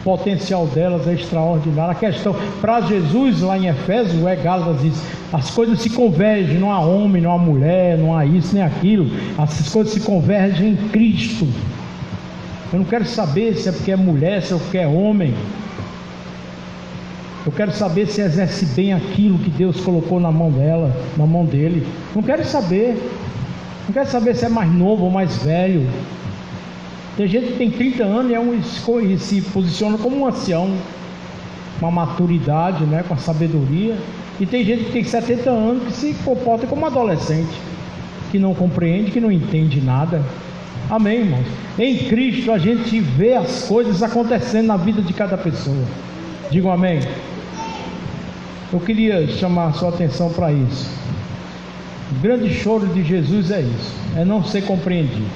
O potencial delas é extraordinário. A questão, para Jesus, lá em Efésios, Gálatas diz, as coisas se convergem, não há homem, não há mulher, não há isso nem aquilo. As coisas se convergem em Cristo. Eu não quero saber se é porque é mulher, se é porque é homem. Eu quero saber se exerce bem aquilo que Deus colocou na mão dela, na mão dele. Não quero saber. Não quero saber se é mais novo ou mais velho. Tem gente que tem 30 anos e se posiciona como um ancião, uma maturidade, né, com a sabedoria. E tem gente que tem 70 anos que se comporta como adolescente, que não compreende, que não entende nada. Amém, irmãos? Em Cristo a gente vê as coisas acontecendo na vida de cada pessoa. Digam amém. Eu queria chamar a sua atenção para isso. O grande choro de Jesus é isso, é não ser compreendido.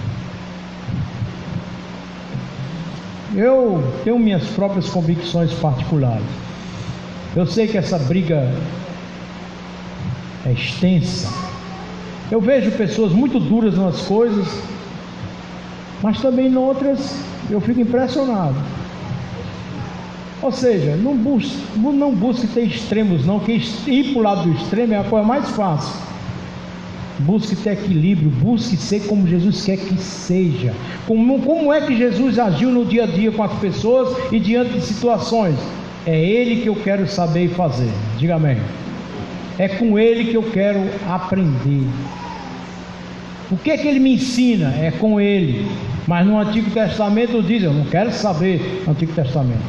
Eu tenho minhas próprias convicções particulares. Eu sei que essa briga é extensa. Eu vejo pessoas muito duras nas coisas, mas também em outras eu fico impressionado. Ou seja, não busque ter extremos não, que ir para o lado do extremo é a coisa mais fácil. Busque ter equilíbrio, busque ser como Jesus quer que seja. Como é que Jesus agiu no dia a dia com as pessoas e diante de situações? É Ele que eu quero saber e fazer. Diga amém. É com Ele que eu quero aprender. O que é que Ele me ensina? É com Ele. Mas no Antigo Testamento diz, eu não quero saber no Antigo Testamento.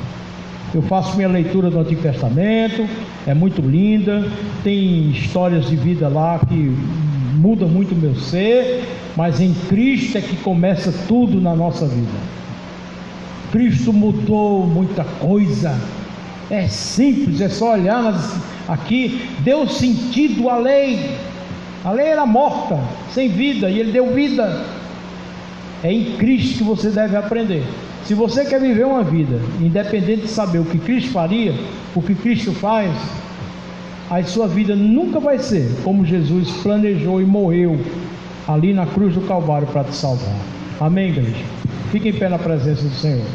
Eu faço minha leitura do Antigo Testamento, é muito linda, tem histórias de vida lá que mudam muito o meu ser, mas em Cristo é que começa tudo na nossa vida. Cristo mudou muita coisa, é simples, é só olhar aqui, deu sentido à lei. A lei era morta, sem vida, e Ele deu vida. É em Cristo que você deve aprender. Se você quer viver uma vida, independente de saber o que Cristo faria, o que Cristo faz, a sua vida nunca vai ser como Jesus planejou e morreu ali na cruz do Calvário para te salvar. Amém, igreja? Fique em pé na presença do Senhor.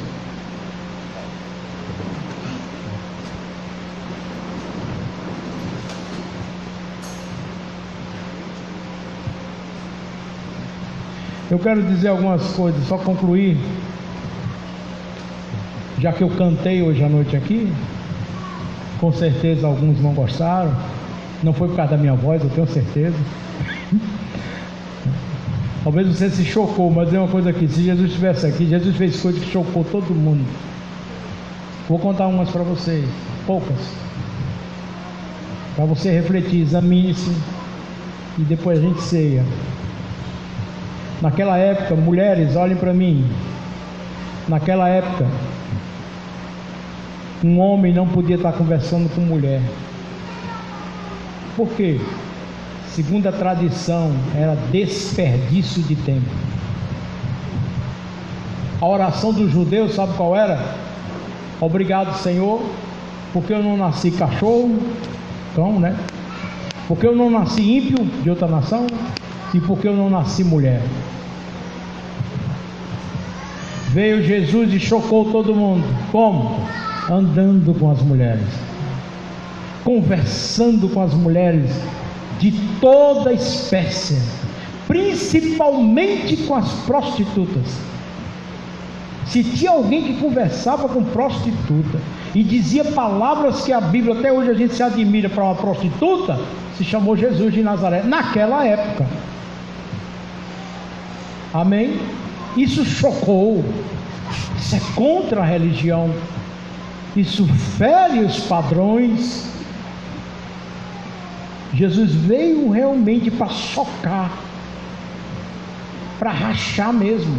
Eu quero dizer algumas coisas, só concluir, já que eu cantei hoje à noite aqui, com certeza alguns não gostaram, não foi por causa da minha voz, eu tenho certeza. Talvez você se chocou, mas é uma coisa aqui, se Jesus estivesse aqui, Jesus fez coisas que chocou todo mundo. Vou contar umas para vocês, poucas, para você refletir, examine-se e depois a gente ceia. Naquela época, mulheres, olhem para mim. Naquela época, um homem não podia estar conversando com mulher. Por quê? Segundo a tradição, era desperdício de tempo. A oração dos judeus, sabe qual era? Obrigado, Senhor, porque eu não nasci cachorro, cão, né? Porque eu não nasci ímpio de outra nação e porque eu não nasci mulher. Veio Jesus e chocou todo mundo. Como? Andando com as mulheres, conversando com as mulheres de toda espécie, principalmente com as prostitutas. Se tinha alguém que conversava com prostituta e dizia palavras que a Bíblia, até hoje a gente se admira para uma prostituta, se chamou Jesus de Nazaré, naquela época. Amém? Isso chocou, isso é contra a religião, isso fere os padrões. Jesus veio realmente para chocar, para rachar mesmo,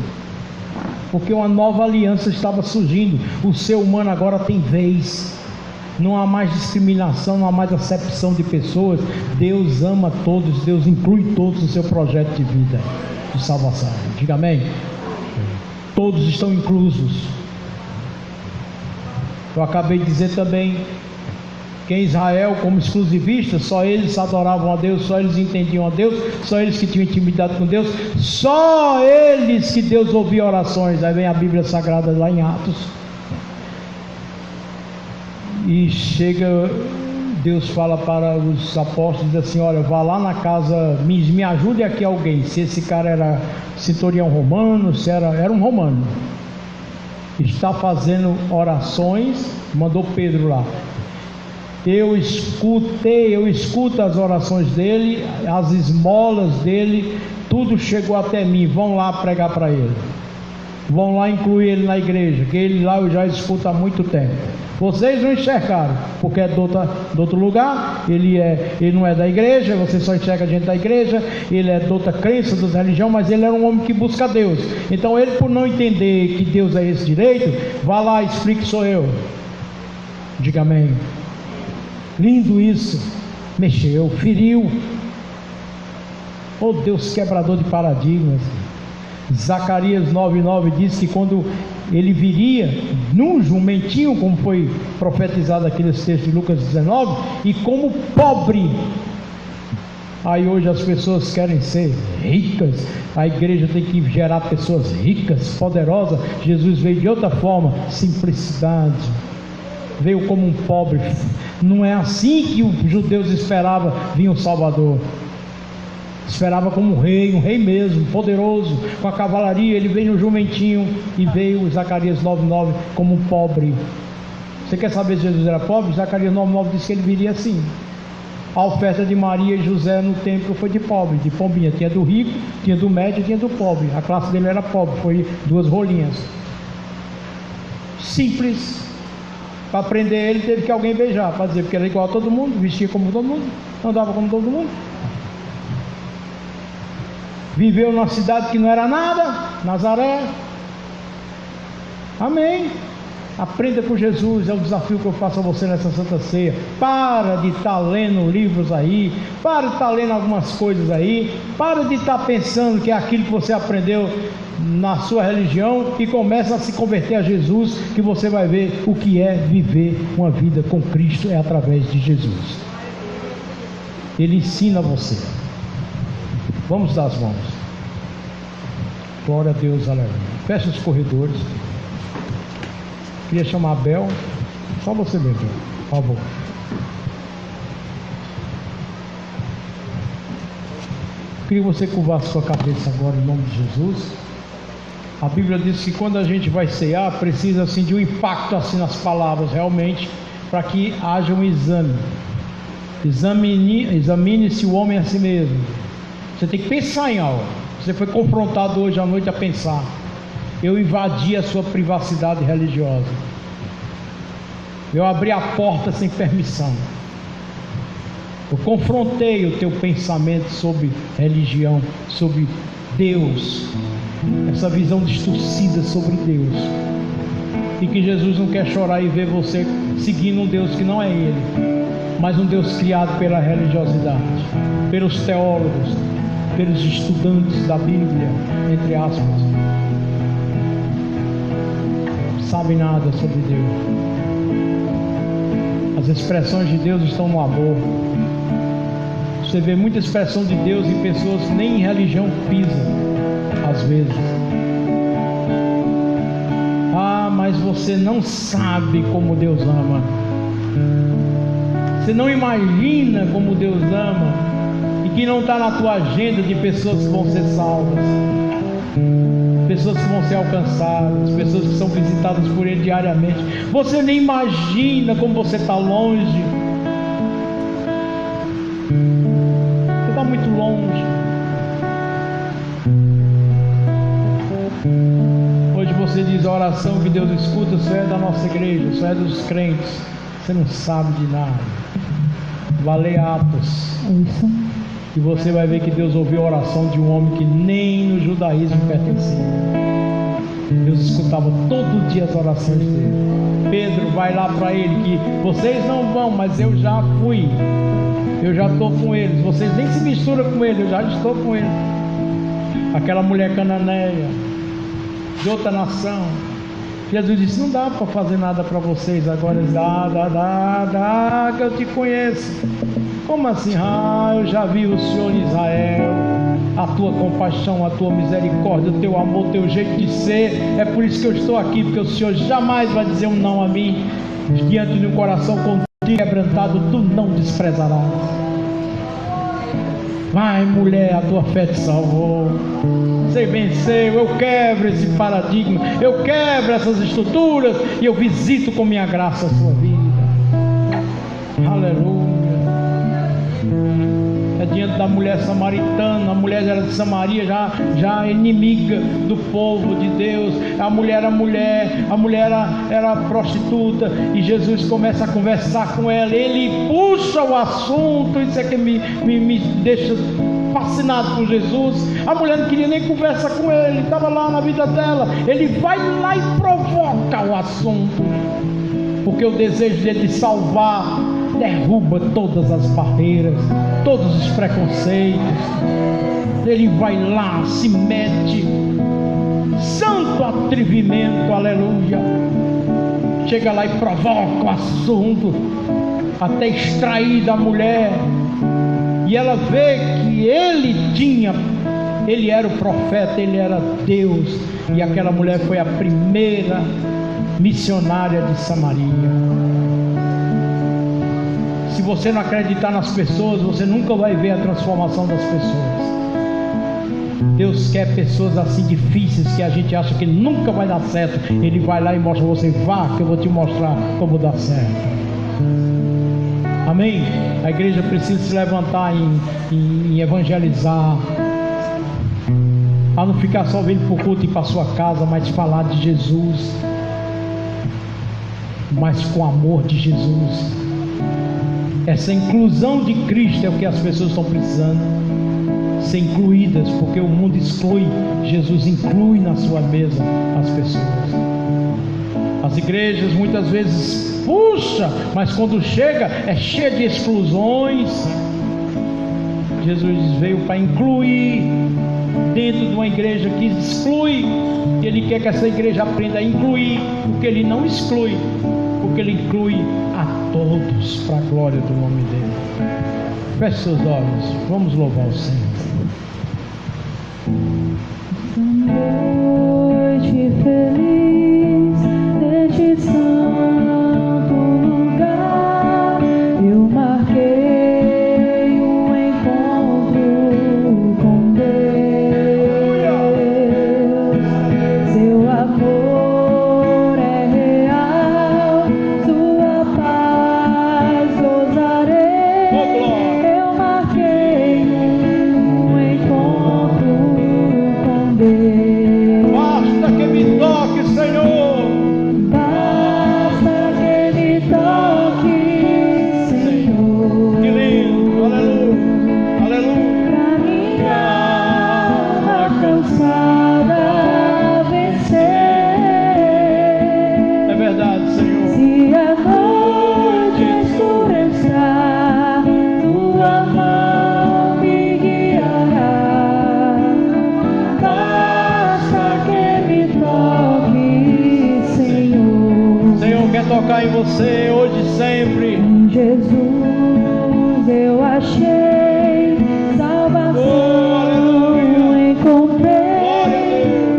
porque uma nova aliança estava surgindo. O ser humano agora tem vez, não há mais discriminação, não há mais acepção de pessoas. Deus ama todos, Deus inclui todos no seu projeto de vida, de salvação. Diga amém. Todos estão inclusos. Eu acabei de dizer também que em Israel, como exclusivistas, só eles adoravam a Deus, só eles entendiam a Deus, só eles que tinham intimidade com Deus, só eles que Deus ouvia orações. Aí vem a Bíblia Sagrada lá em Atos, e chega, Deus fala para os apóstolos, diz assim: olha, vá lá na casa, me ajude aqui alguém, se esse cara era centurião romano, se era um romano, está fazendo orações, mandou Pedro lá. Eu escuto as orações dele, as esmolas dele, tudo chegou até mim. Vão lá pregar para ele, vão lá incluir ele na igreja, que ele lá eu já escuto há muito tempo. Vocês não enxergaram, porque é do outro lugar, ele não é da igreja, você só enxerga gente da igreja, ele é de outra crença, de outra religião, mas ele era um homem que busca Deus. Então ele, por não entender que Deus é esse direito, vá lá, explique, sou eu. Diga amém. Lindo isso. Mexeu, feriu. Oh Deus, quebrador de paradigmas. Zacarias 9:9 diz que quando ele viria num jumentinho, como foi profetizado aqui nesse texto de Lucas 19, e como pobre. Aí hoje as pessoas querem ser ricas, a igreja tem que gerar pessoas ricas, poderosas. Jesus veio de outra forma, simplicidade, veio como um pobre. Não é assim que os judeus esperavam vir um Salvador. Esperava como um rei mesmo, poderoso, com a cavalaria. Ele veio no jumentinho e veio, Zacarias 9:9, como um pobre. Você quer saber se Jesus era pobre? Zacarias 9:9 diz que ele viria assim. A oferta de Maria e José no templo foi de pobre, de pombinha. Tinha do rico, tinha do médio, tinha do pobre. A classe dele era pobre, foi 2 rolinhas. Simples. Para prender ele teve que alguém beijar, para dizer, porque era igual a todo mundo, vestia como todo mundo, andava como todo mundo. Viveu numa cidade que não era nada, Nazaré. Amém. Aprenda com Jesus, é o desafio que eu faço a você nessa Santa Ceia. Para de estar lendo livros aí, para de estar lendo algumas coisas aí, para de estar pensando que é aquilo que você aprendeu na sua religião, e começa a se converter a Jesus, que você vai ver o que é viver uma vida com Cristo, é através de Jesus. Ele ensina você. Vamos dar as mãos. Glória a Deus, aleluia. Fecha os corredores. Queria chamar a Bel. Só você mesmo, por favor. Queria que você curvasse sua cabeça agora em nome de Jesus. A Bíblia diz que quando a gente vai cear, precisa assim de um impacto assim nas palavras, realmente, para que haja um exame. Examine-se o homem a si mesmo. Você tem que pensar em algo. Você foi confrontado hoje à noite a pensar. Eu invadi a sua privacidade religiosa. Eu abri a porta sem permissão. Eu confrontei o teu pensamento sobre religião, sobre Deus, essa visão distorcida sobre Deus. E que Jesus não quer chorar e ver você seguindo um Deus que não é Ele, mas um Deus criado pela religiosidade, pelos teólogos, pelos estudantes da Bíblia, entre aspas. Não sabem nada sobre Deus. As expressões de Deus estão no amor. Você vê muita expressão de Deus em pessoas que nem em religião pisam, às vezes. Ah, mas você não sabe como Deus ama. Você não imagina como Deus ama. E que não está na tua agenda de pessoas que vão ser salvas, pessoas que vão ser alcançadas, pessoas que são visitadas por Ele diariamente. Você nem imagina como você está longe. Você está muito longe. Hoje você diz: a oração que Deus escuta só é da nossa igreja, só é dos crentes. Você não sabe de nada. Vá ler Atos. E você vai ver que Deus ouviu a oração de um homem que nem no judaísmo pertencia. Deus escutava todo dia as orações dele. Pedro vai lá para ele, que vocês não vão, mas eu já fui. Eu já estou com eles. Vocês nem se misturam com ele, eu já estou com ele. Aquela mulher cananeia, de outra nação. Jesus disse: não dá para fazer nada para vocês agora. Dá, que eu te conheço. Como assim? Eu já vi o Senhor em Israel, a tua compaixão, a tua misericórdia, o teu amor, o teu jeito de ser. É por isso que eu estou aqui, porque o Senhor jamais vai dizer um não a mim. Diante de um coração contigo quebrantado, tu não desprezarás. Vai, mulher, a tua fé te salvou. Você venceu. Eu quebro esse paradigma, eu quebro essas estruturas e eu visito com minha graça a sua vida. Aleluia. É diante da mulher samaritana. A mulher era de Samaria, já inimiga do povo de Deus. A mulher era prostituta, e Jesus começa a conversar com ela. Ele puxa o assunto. Isso é que me deixa fascinado com Jesus. A mulher não queria nem conversa com ele, estava lá na vida dela. Ele vai lá e provoca o assunto, porque o desejo dele de salvar derruba todas as barreiras, todos os preconceitos. Ele vai lá, se mete, santo atrevimento, aleluia. Chega lá e provoca o assunto, até extrair da mulher. E ela vê que ele era o profeta, ele era Deus. E aquela mulher foi a primeira missionária de Samaria. Se você não acreditar nas pessoas, você nunca vai ver a transformação das pessoas. Deus quer pessoas assim difíceis, que a gente acha que nunca vai dar certo. Ele vai lá e mostra a você: vá que eu vou te mostrar como dar certo. Amém? A igreja precisa se levantar em evangelizar, para não ficar só vindo para o culto e para a sua casa, mas falar de Jesus, mas com o amor de Jesus. Essa inclusão de Cristo é o que as pessoas estão precisando, ser incluídas, porque o mundo exclui. Jesus inclui na sua mesa as pessoas. As igrejas muitas vezes puxa, mas quando chega é cheia de exclusões. Jesus veio para incluir. Dentro de uma igreja que exclui, Ele quer que essa igreja aprenda a incluir, porque Ele não exclui, porque Ele inclui a todos, para a glória do nome dEle. Feche seus olhos, vamos louvar o Senhor. você hoje e sempre. Em Jesus eu achei salvação, encontrei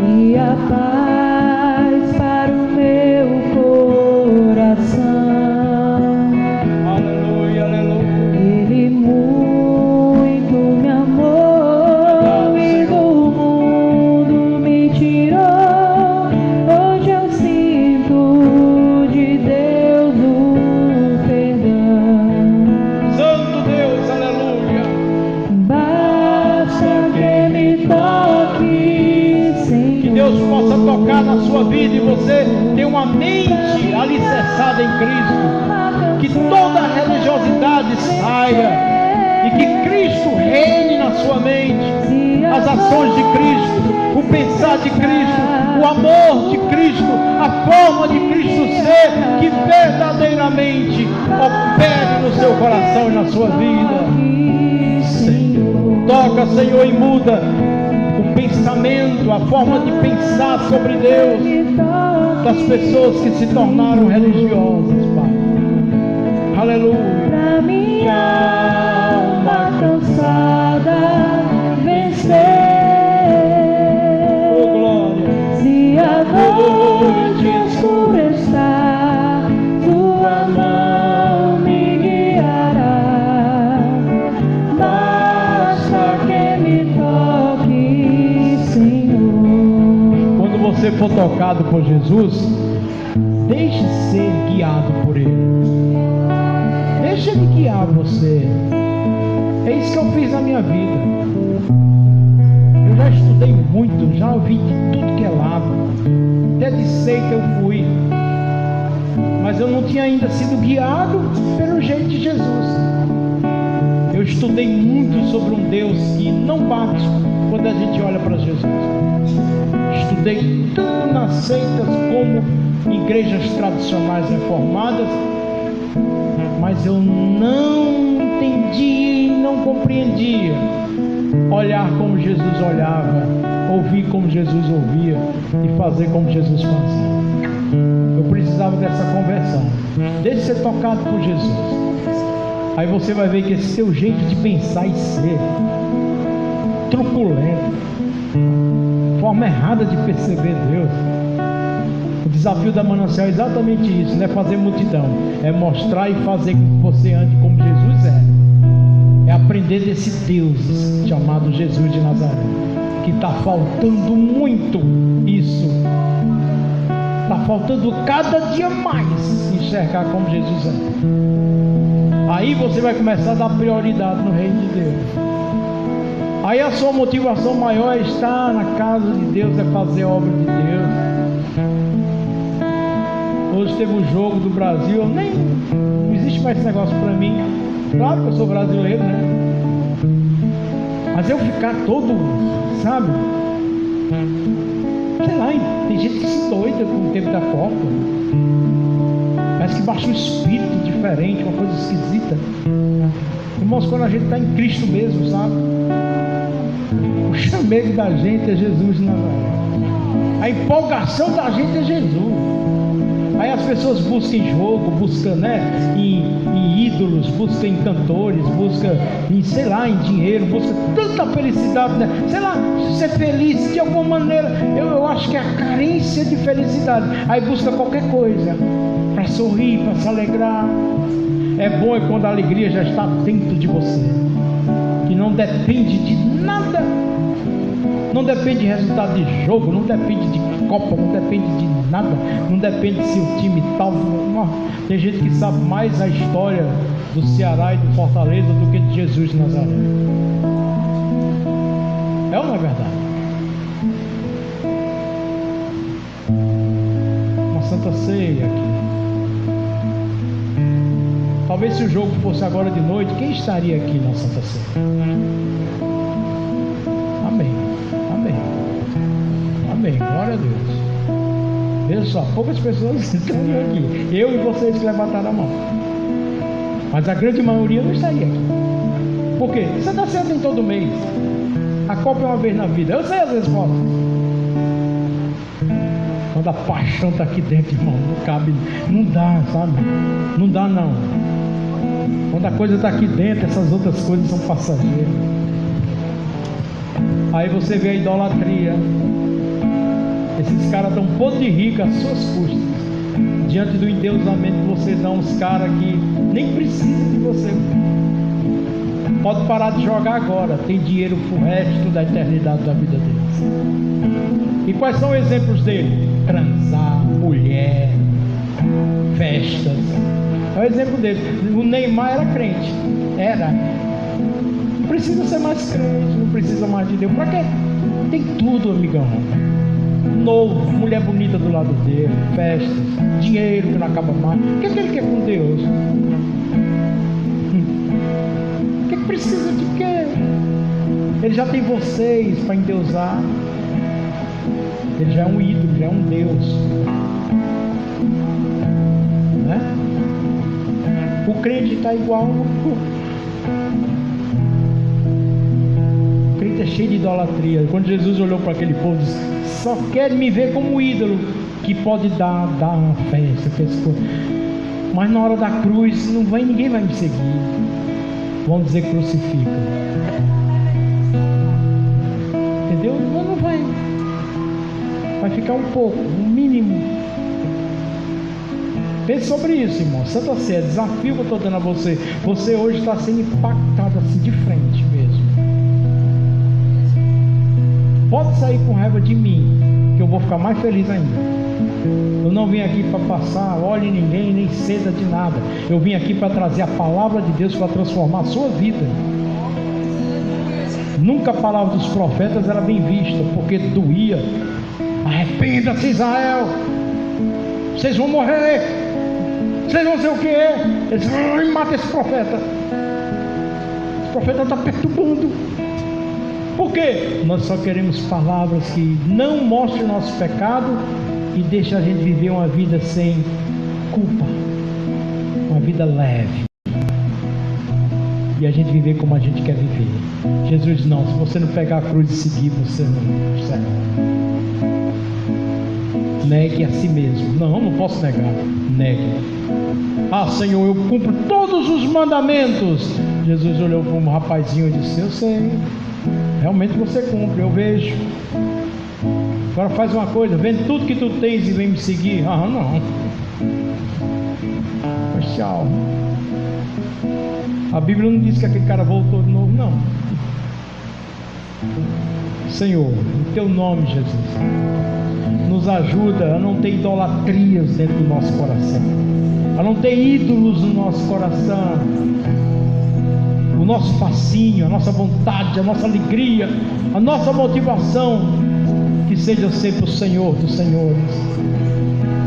e a paz para o meu coração. Aleluia, aleluia. Ele muito me amou e do mundo me tirou. Hoje eu sinto de Deus o perdão. Santo Deus, aleluia. Basta que me toque, Senhor. Que Deus possa tocar na sua vida e você ter uma mente alicerçada em Cristo. Que toda religiosidade saia e que Cristo reine na sua mente. As ações de Cristo, o pensar de Cristo, o amor de Cristo, a forma de Cristo ser, que verdadeiramente opere no seu coração e na sua vida. Toca, Senhor, e muda o pensamento, a forma de pensar sobre Deus das pessoas que se tornaram religiosas, Pai. Aleluia. Pra minha alma cansada vencer. Oh, glória. Se a noite escurecer, tua mão me guiará. Basta que me toque, Senhor. Quando você for tocado por Jesus, deixe ser guiado por Ele. Deixe Ele guiar você. É isso que eu fiz na minha vida. Eu já estudei muito, já ouvi de tudo que é lado. Até de seita eu fui. Mas eu não tinha ainda sido guiado pelo jeito de Jesus. Eu estudei muito sobre um Deus que não bate quando a gente olha para Jesus. Estudei tanto nas seitas como em igrejas tradicionais reformadas, mas eu não entendia e não compreendia olhar como Jesus olhava, ouvir como Jesus ouvia e fazer como Jesus fazia. Eu precisava dessa conversão. Deixe ser tocado por Jesus. Aí você vai ver que esse seu jeito de pensar e ser truculento, forma errada de perceber Deus. O desafio da Manancial é exatamente isso, não é fazer multidão, é mostrar e fazer com que você ande como Jesus é aprender desse Deus chamado Jesus de Nazaré, que está faltando muito isso, está faltando cada dia mais enxergar como Jesus é. Aí você vai começar a dar prioridade no reino de Deus. Aí a sua motivação maior é estar na casa de Deus, é fazer a obra de Deus. Hoje teve um jogo do Brasil, não existe mais esse negócio para mim. Claro que eu sou brasileiro, né? Mas eu ficar todo, sabe? Sei lá, tem gente que se doida com o tempo da Copa. Parece que baixa um espírito diferente, uma coisa esquisita. Irmãos, quando a gente está em Cristo mesmo, sabe? O chamego da gente é Jesus de Nazaré. A empolgação da gente é Jesus. Aí as pessoas buscam em jogo, buscam, né, em ídolos, buscam em cantores, buscam em, sei lá, em dinheiro, buscam tanta felicidade, né? Sei lá, ser feliz de alguma maneira. Eu acho que é a carência de felicidade. Aí busca qualquer coisa para sorrir, para se alegrar. É bom quando a alegria já está dentro de você, que não depende de nada, não depende de resultado de jogo, não depende de Copa, não depende de nada, não depende se o time tal. Não. Tem gente que sabe mais a história do Ceará e do Fortaleza do que de Jesus de Nazaré. É ou não é verdade? Uma santa ceia aqui. Talvez se o jogo fosse agora de noite, quem estaria aqui na santa ceia? Amém. Amém. Amém. Glória a Deus. Veja só, poucas pessoas estão aqui. Eu e vocês que levantaram a mão. Mas a grande maioria não estaria aqui. Por quê? Santa Ceia tem todo mês. A Copa é uma vez na vida. Eu sei as respostas. Quando a paixão está aqui dentro, irmão, não cabe, não dá, sabe? Não dá não. Quando a coisa está aqui dentro, essas outras coisas são passageiras. Aí você vê a idolatria. Esses caras estão podre de rico às suas custas. Diante do endeusamento que você dá uns caras que nem precisam de você. Pode parar de jogar agora. Tem dinheiro pro resto da eternidade da vida deles. E quais são os exemplos dele? Transar, mulher, festas. É o exemplo dele. O Neymar era crente. Era. Não precisa ser mais crente. Não precisa mais de Deus. Pra quê? Tem tudo, amigão. Novo, mulher bonita do lado dele, festas, dinheiro que não acaba mais. O que é que ele quer com Deus? O que é que precisa de quê? Ele já tem vocês para endeusar. Ele já é um ídolo, já é um Deus, né? O crente está igual. O crente é cheio de idolatria. Quando Jesus olhou para aquele povo, disse: só quer me ver como ídolo que pode dar uma festa, mas na hora da cruz ninguém vai me seguir. Vão dizer crucifica. Entendeu? Não vai. Vai ficar um pouco, um mínimo. Pense sobre isso, irmão. Santa Sé, desafio que eu estou dando a você. Você hoje está sendo impactado assim de frente mesmo. Pode sair com raiva de mim, que eu vou ficar mais feliz ainda. Eu não vim aqui para passar óleo em ninguém, nem seda de nada. Eu vim aqui para trazer a palavra de Deus para transformar a sua vida. Nunca a palavra dos profetas era bem vista, porque doía. Arrependa-se, Israel, vocês vão morrer, vocês vão ser o quê? Eles vão matar esse profeta. Esse profeta está perturbando. Por quê? Nós só queremos palavras que não mostrem o nosso pecado e deixem a gente viver uma vida sem culpa, uma vida leve, e a gente viver como a gente quer viver. Jesus diz: não, se você não pegar a cruz e seguir, você não serve. Negue a si mesmo. Não posso negar. Negue. Ah, Senhor, eu cumpro todos os mandamentos. Jesus olhou para um rapazinho e disse: eu sei, realmente você cumpre, eu vejo. Agora faz uma coisa, vende tudo que tu tens e vem me seguir. Ah, não. Mas tchau. A Bíblia não diz que aquele cara voltou de novo, não. Senhor, em teu nome, Jesus, nos ajuda a não ter idolatrias dentro do nosso coração, a não ter ídolos no nosso coração. O nosso fascínio, a nossa vontade, a nossa alegria, a nossa motivação, que seja sempre o Senhor dos Senhores,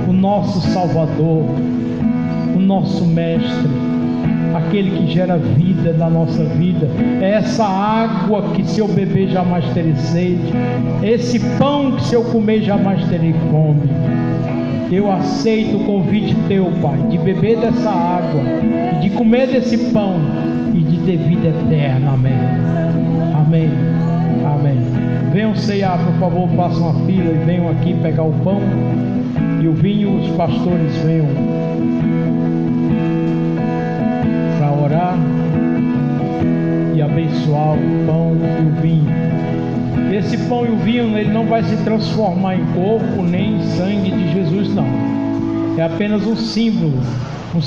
o nosso Salvador, o nosso Mestre, aquele que gera vida na nossa vida. É essa água que se eu beber jamais terei sede, esse pão que se eu comer jamais terei fome. Eu aceito o convite teu, Pai, de beber dessa água e de comer desse pão e de ter vida eterna. Amém. Amém. Amém. Venham ceiar, por favor, façam a fila e venham aqui pegar o pão e o vinho. Os pastores venham para orar e abençoar o pão e o vinho. Esse pão e o vinho, ele não vai se transformar em corpo nem em sangue de Jesus, não. É apenas um símbolo do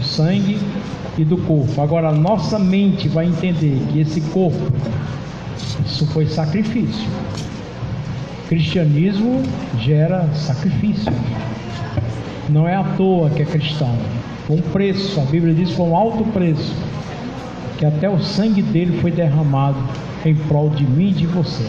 sangue e do corpo. Agora a nossa mente vai entender que esse corpo, isso foi sacrifício. Cristianismo gera sacrifício. Não é à toa que é cristão. Foi um preço, a Bíblia diz que foi um alto preço, que até o sangue dele foi derramado em prol de mim e de você.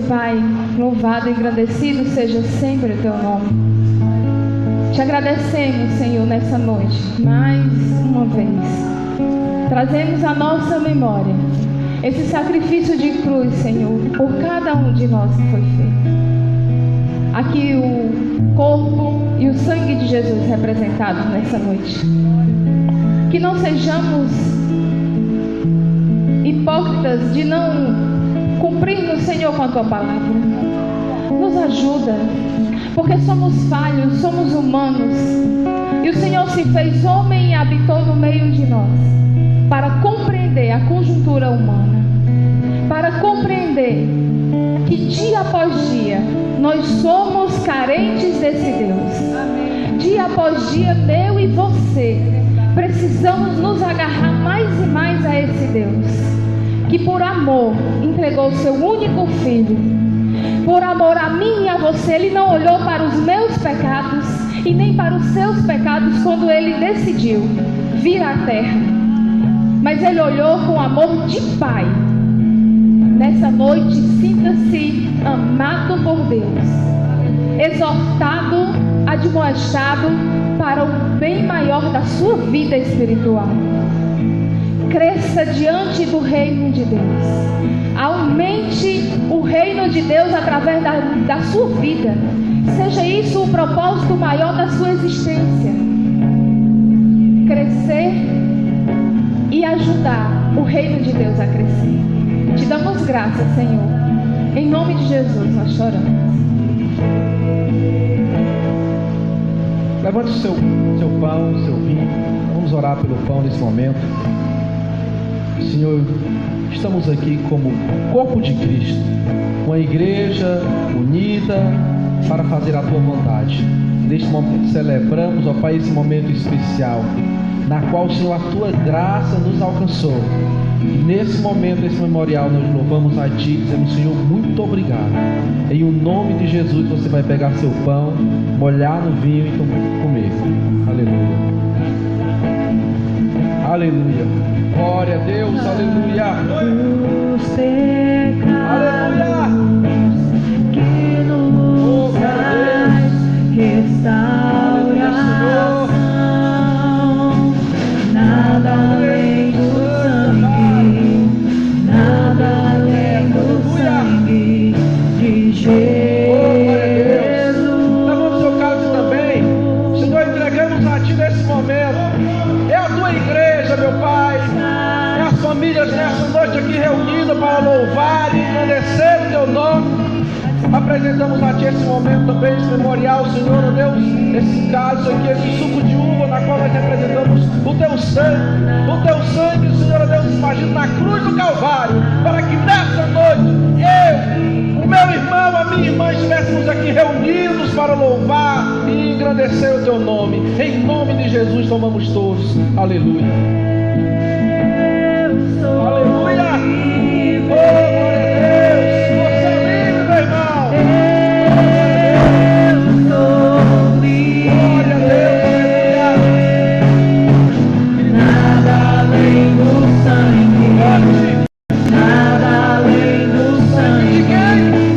Pai, louvado e engrandecido seja sempre o Teu nome. Te agradecemos, Senhor, nessa noite, mais uma vez. Trazemos à nossa memória esse sacrifício de cruz, Senhor, por cada um de nós que foi feito. Aqui o corpo e o sangue de Jesus representados nessa noite. Que não sejamos hipócritas de não cumprirmos, Senhor, com a Tua palavra. Nos ajuda, porque somos falhos, somos humanos. E o Senhor se fez homem e habitou no meio de nós, para compreender a conjuntura humana, para compreender que dia após dia nós somos carentes desse Deus. Dia após dia, eu e você precisamos nos agarrar mais e mais a esse Deus, que por amor entregou o seu único filho. Por amor a mim e a você, Ele não olhou para os meus pecados e nem para os seus pecados quando Ele decidiu vir à terra, mas Ele olhou com amor de Pai. Nessa noite, sinta-se amado por Deus, exortado, admoestado para o bem maior da sua vida espiritual. Cresça diante do reino de Deus. Aumente o reino de Deus através da sua vida. Seja isso o propósito maior da sua existência. Crescer e ajudar o reino de Deus a crescer. Te damos graças, Senhor. Em nome de Jesus nós choramos. Levante o seu pão, o seu vinho. Vamos orar pelo pão nesse momento. Senhor, estamos aqui como corpo de Cristo, uma igreja unida para fazer a Tua vontade. Neste momento celebramos, ó Pai, esse momento especial, na qual, Senhor, a Tua graça nos alcançou. E nesse momento, esse memorial, nós louvamos a Ti, dizendo, Senhor, muito obrigado. Em o nome de Jesus, você vai pegar seu pão, molhar no vinho e comer. Aleluia. Aleluia. Glória a Deus, aleluia. Os pecados que nos traz restauração, nada além do sangue, nada além do sangue de Jesus. Levanta o seu cálice também. Senhor, entregamos a Ti nesse momento. É a Tua igreja, meu Pai. É as famílias nessa noite aqui reunidas para louvar e engrandecer o Teu nome. Apresentamos a Ti esse momento também, esse memorial, Senhor, oh Deus, esse cálice aqui, esse suco de uva, na qual nós representamos o Teu sangue, Senhor, oh Deus, imagina na cruz do Calvário, para que nessa noite, eu, o meu irmão, a minha irmã, estivéssemos aqui reunidos para louvar e engrandecer o Teu nome. Em nome de Jesus, tomamos todos. Aleluia. Aleluia. Oh, glória a Deus. Você é livre, meu irmão. Glória a Deus. Nada além do sangue, nada além do sangue de Jesus.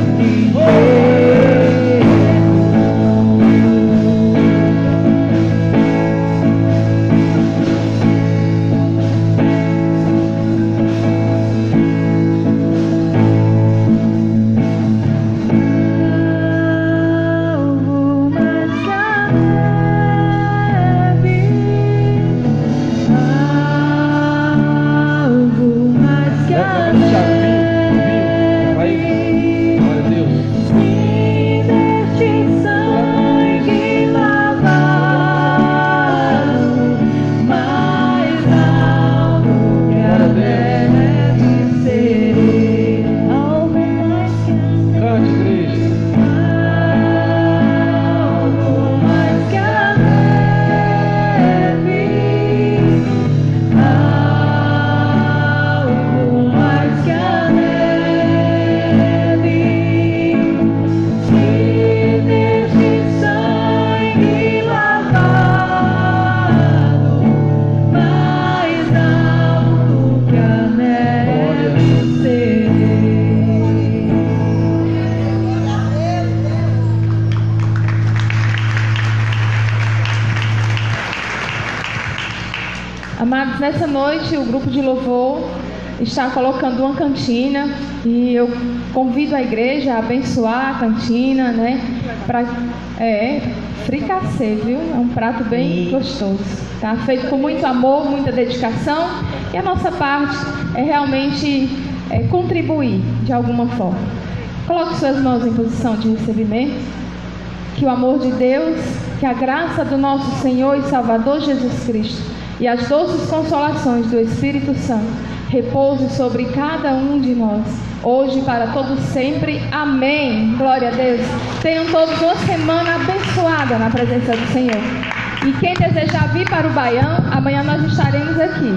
Amados, nessa noite o grupo de louvor está colocando uma cantina e eu convido a igreja a abençoar a cantina, né? Fricassê, viu? É um prato bem gostoso, tá? Feito com muito amor, muita dedicação, e a nossa parte é realmente contribuir de alguma forma. Coloque suas mãos em posição de recebimento. Que o amor de Deus, que a graça do nosso Senhor e Salvador Jesus Cristo e as doces consolações do Espírito Santo repouse sobre cada um de nós, hoje e para todos sempre. Amém. Glória a Deus. Tenham todos uma semana abençoada na presença do Senhor. E quem desejar vir para o Baião, amanhã nós estaremos aqui.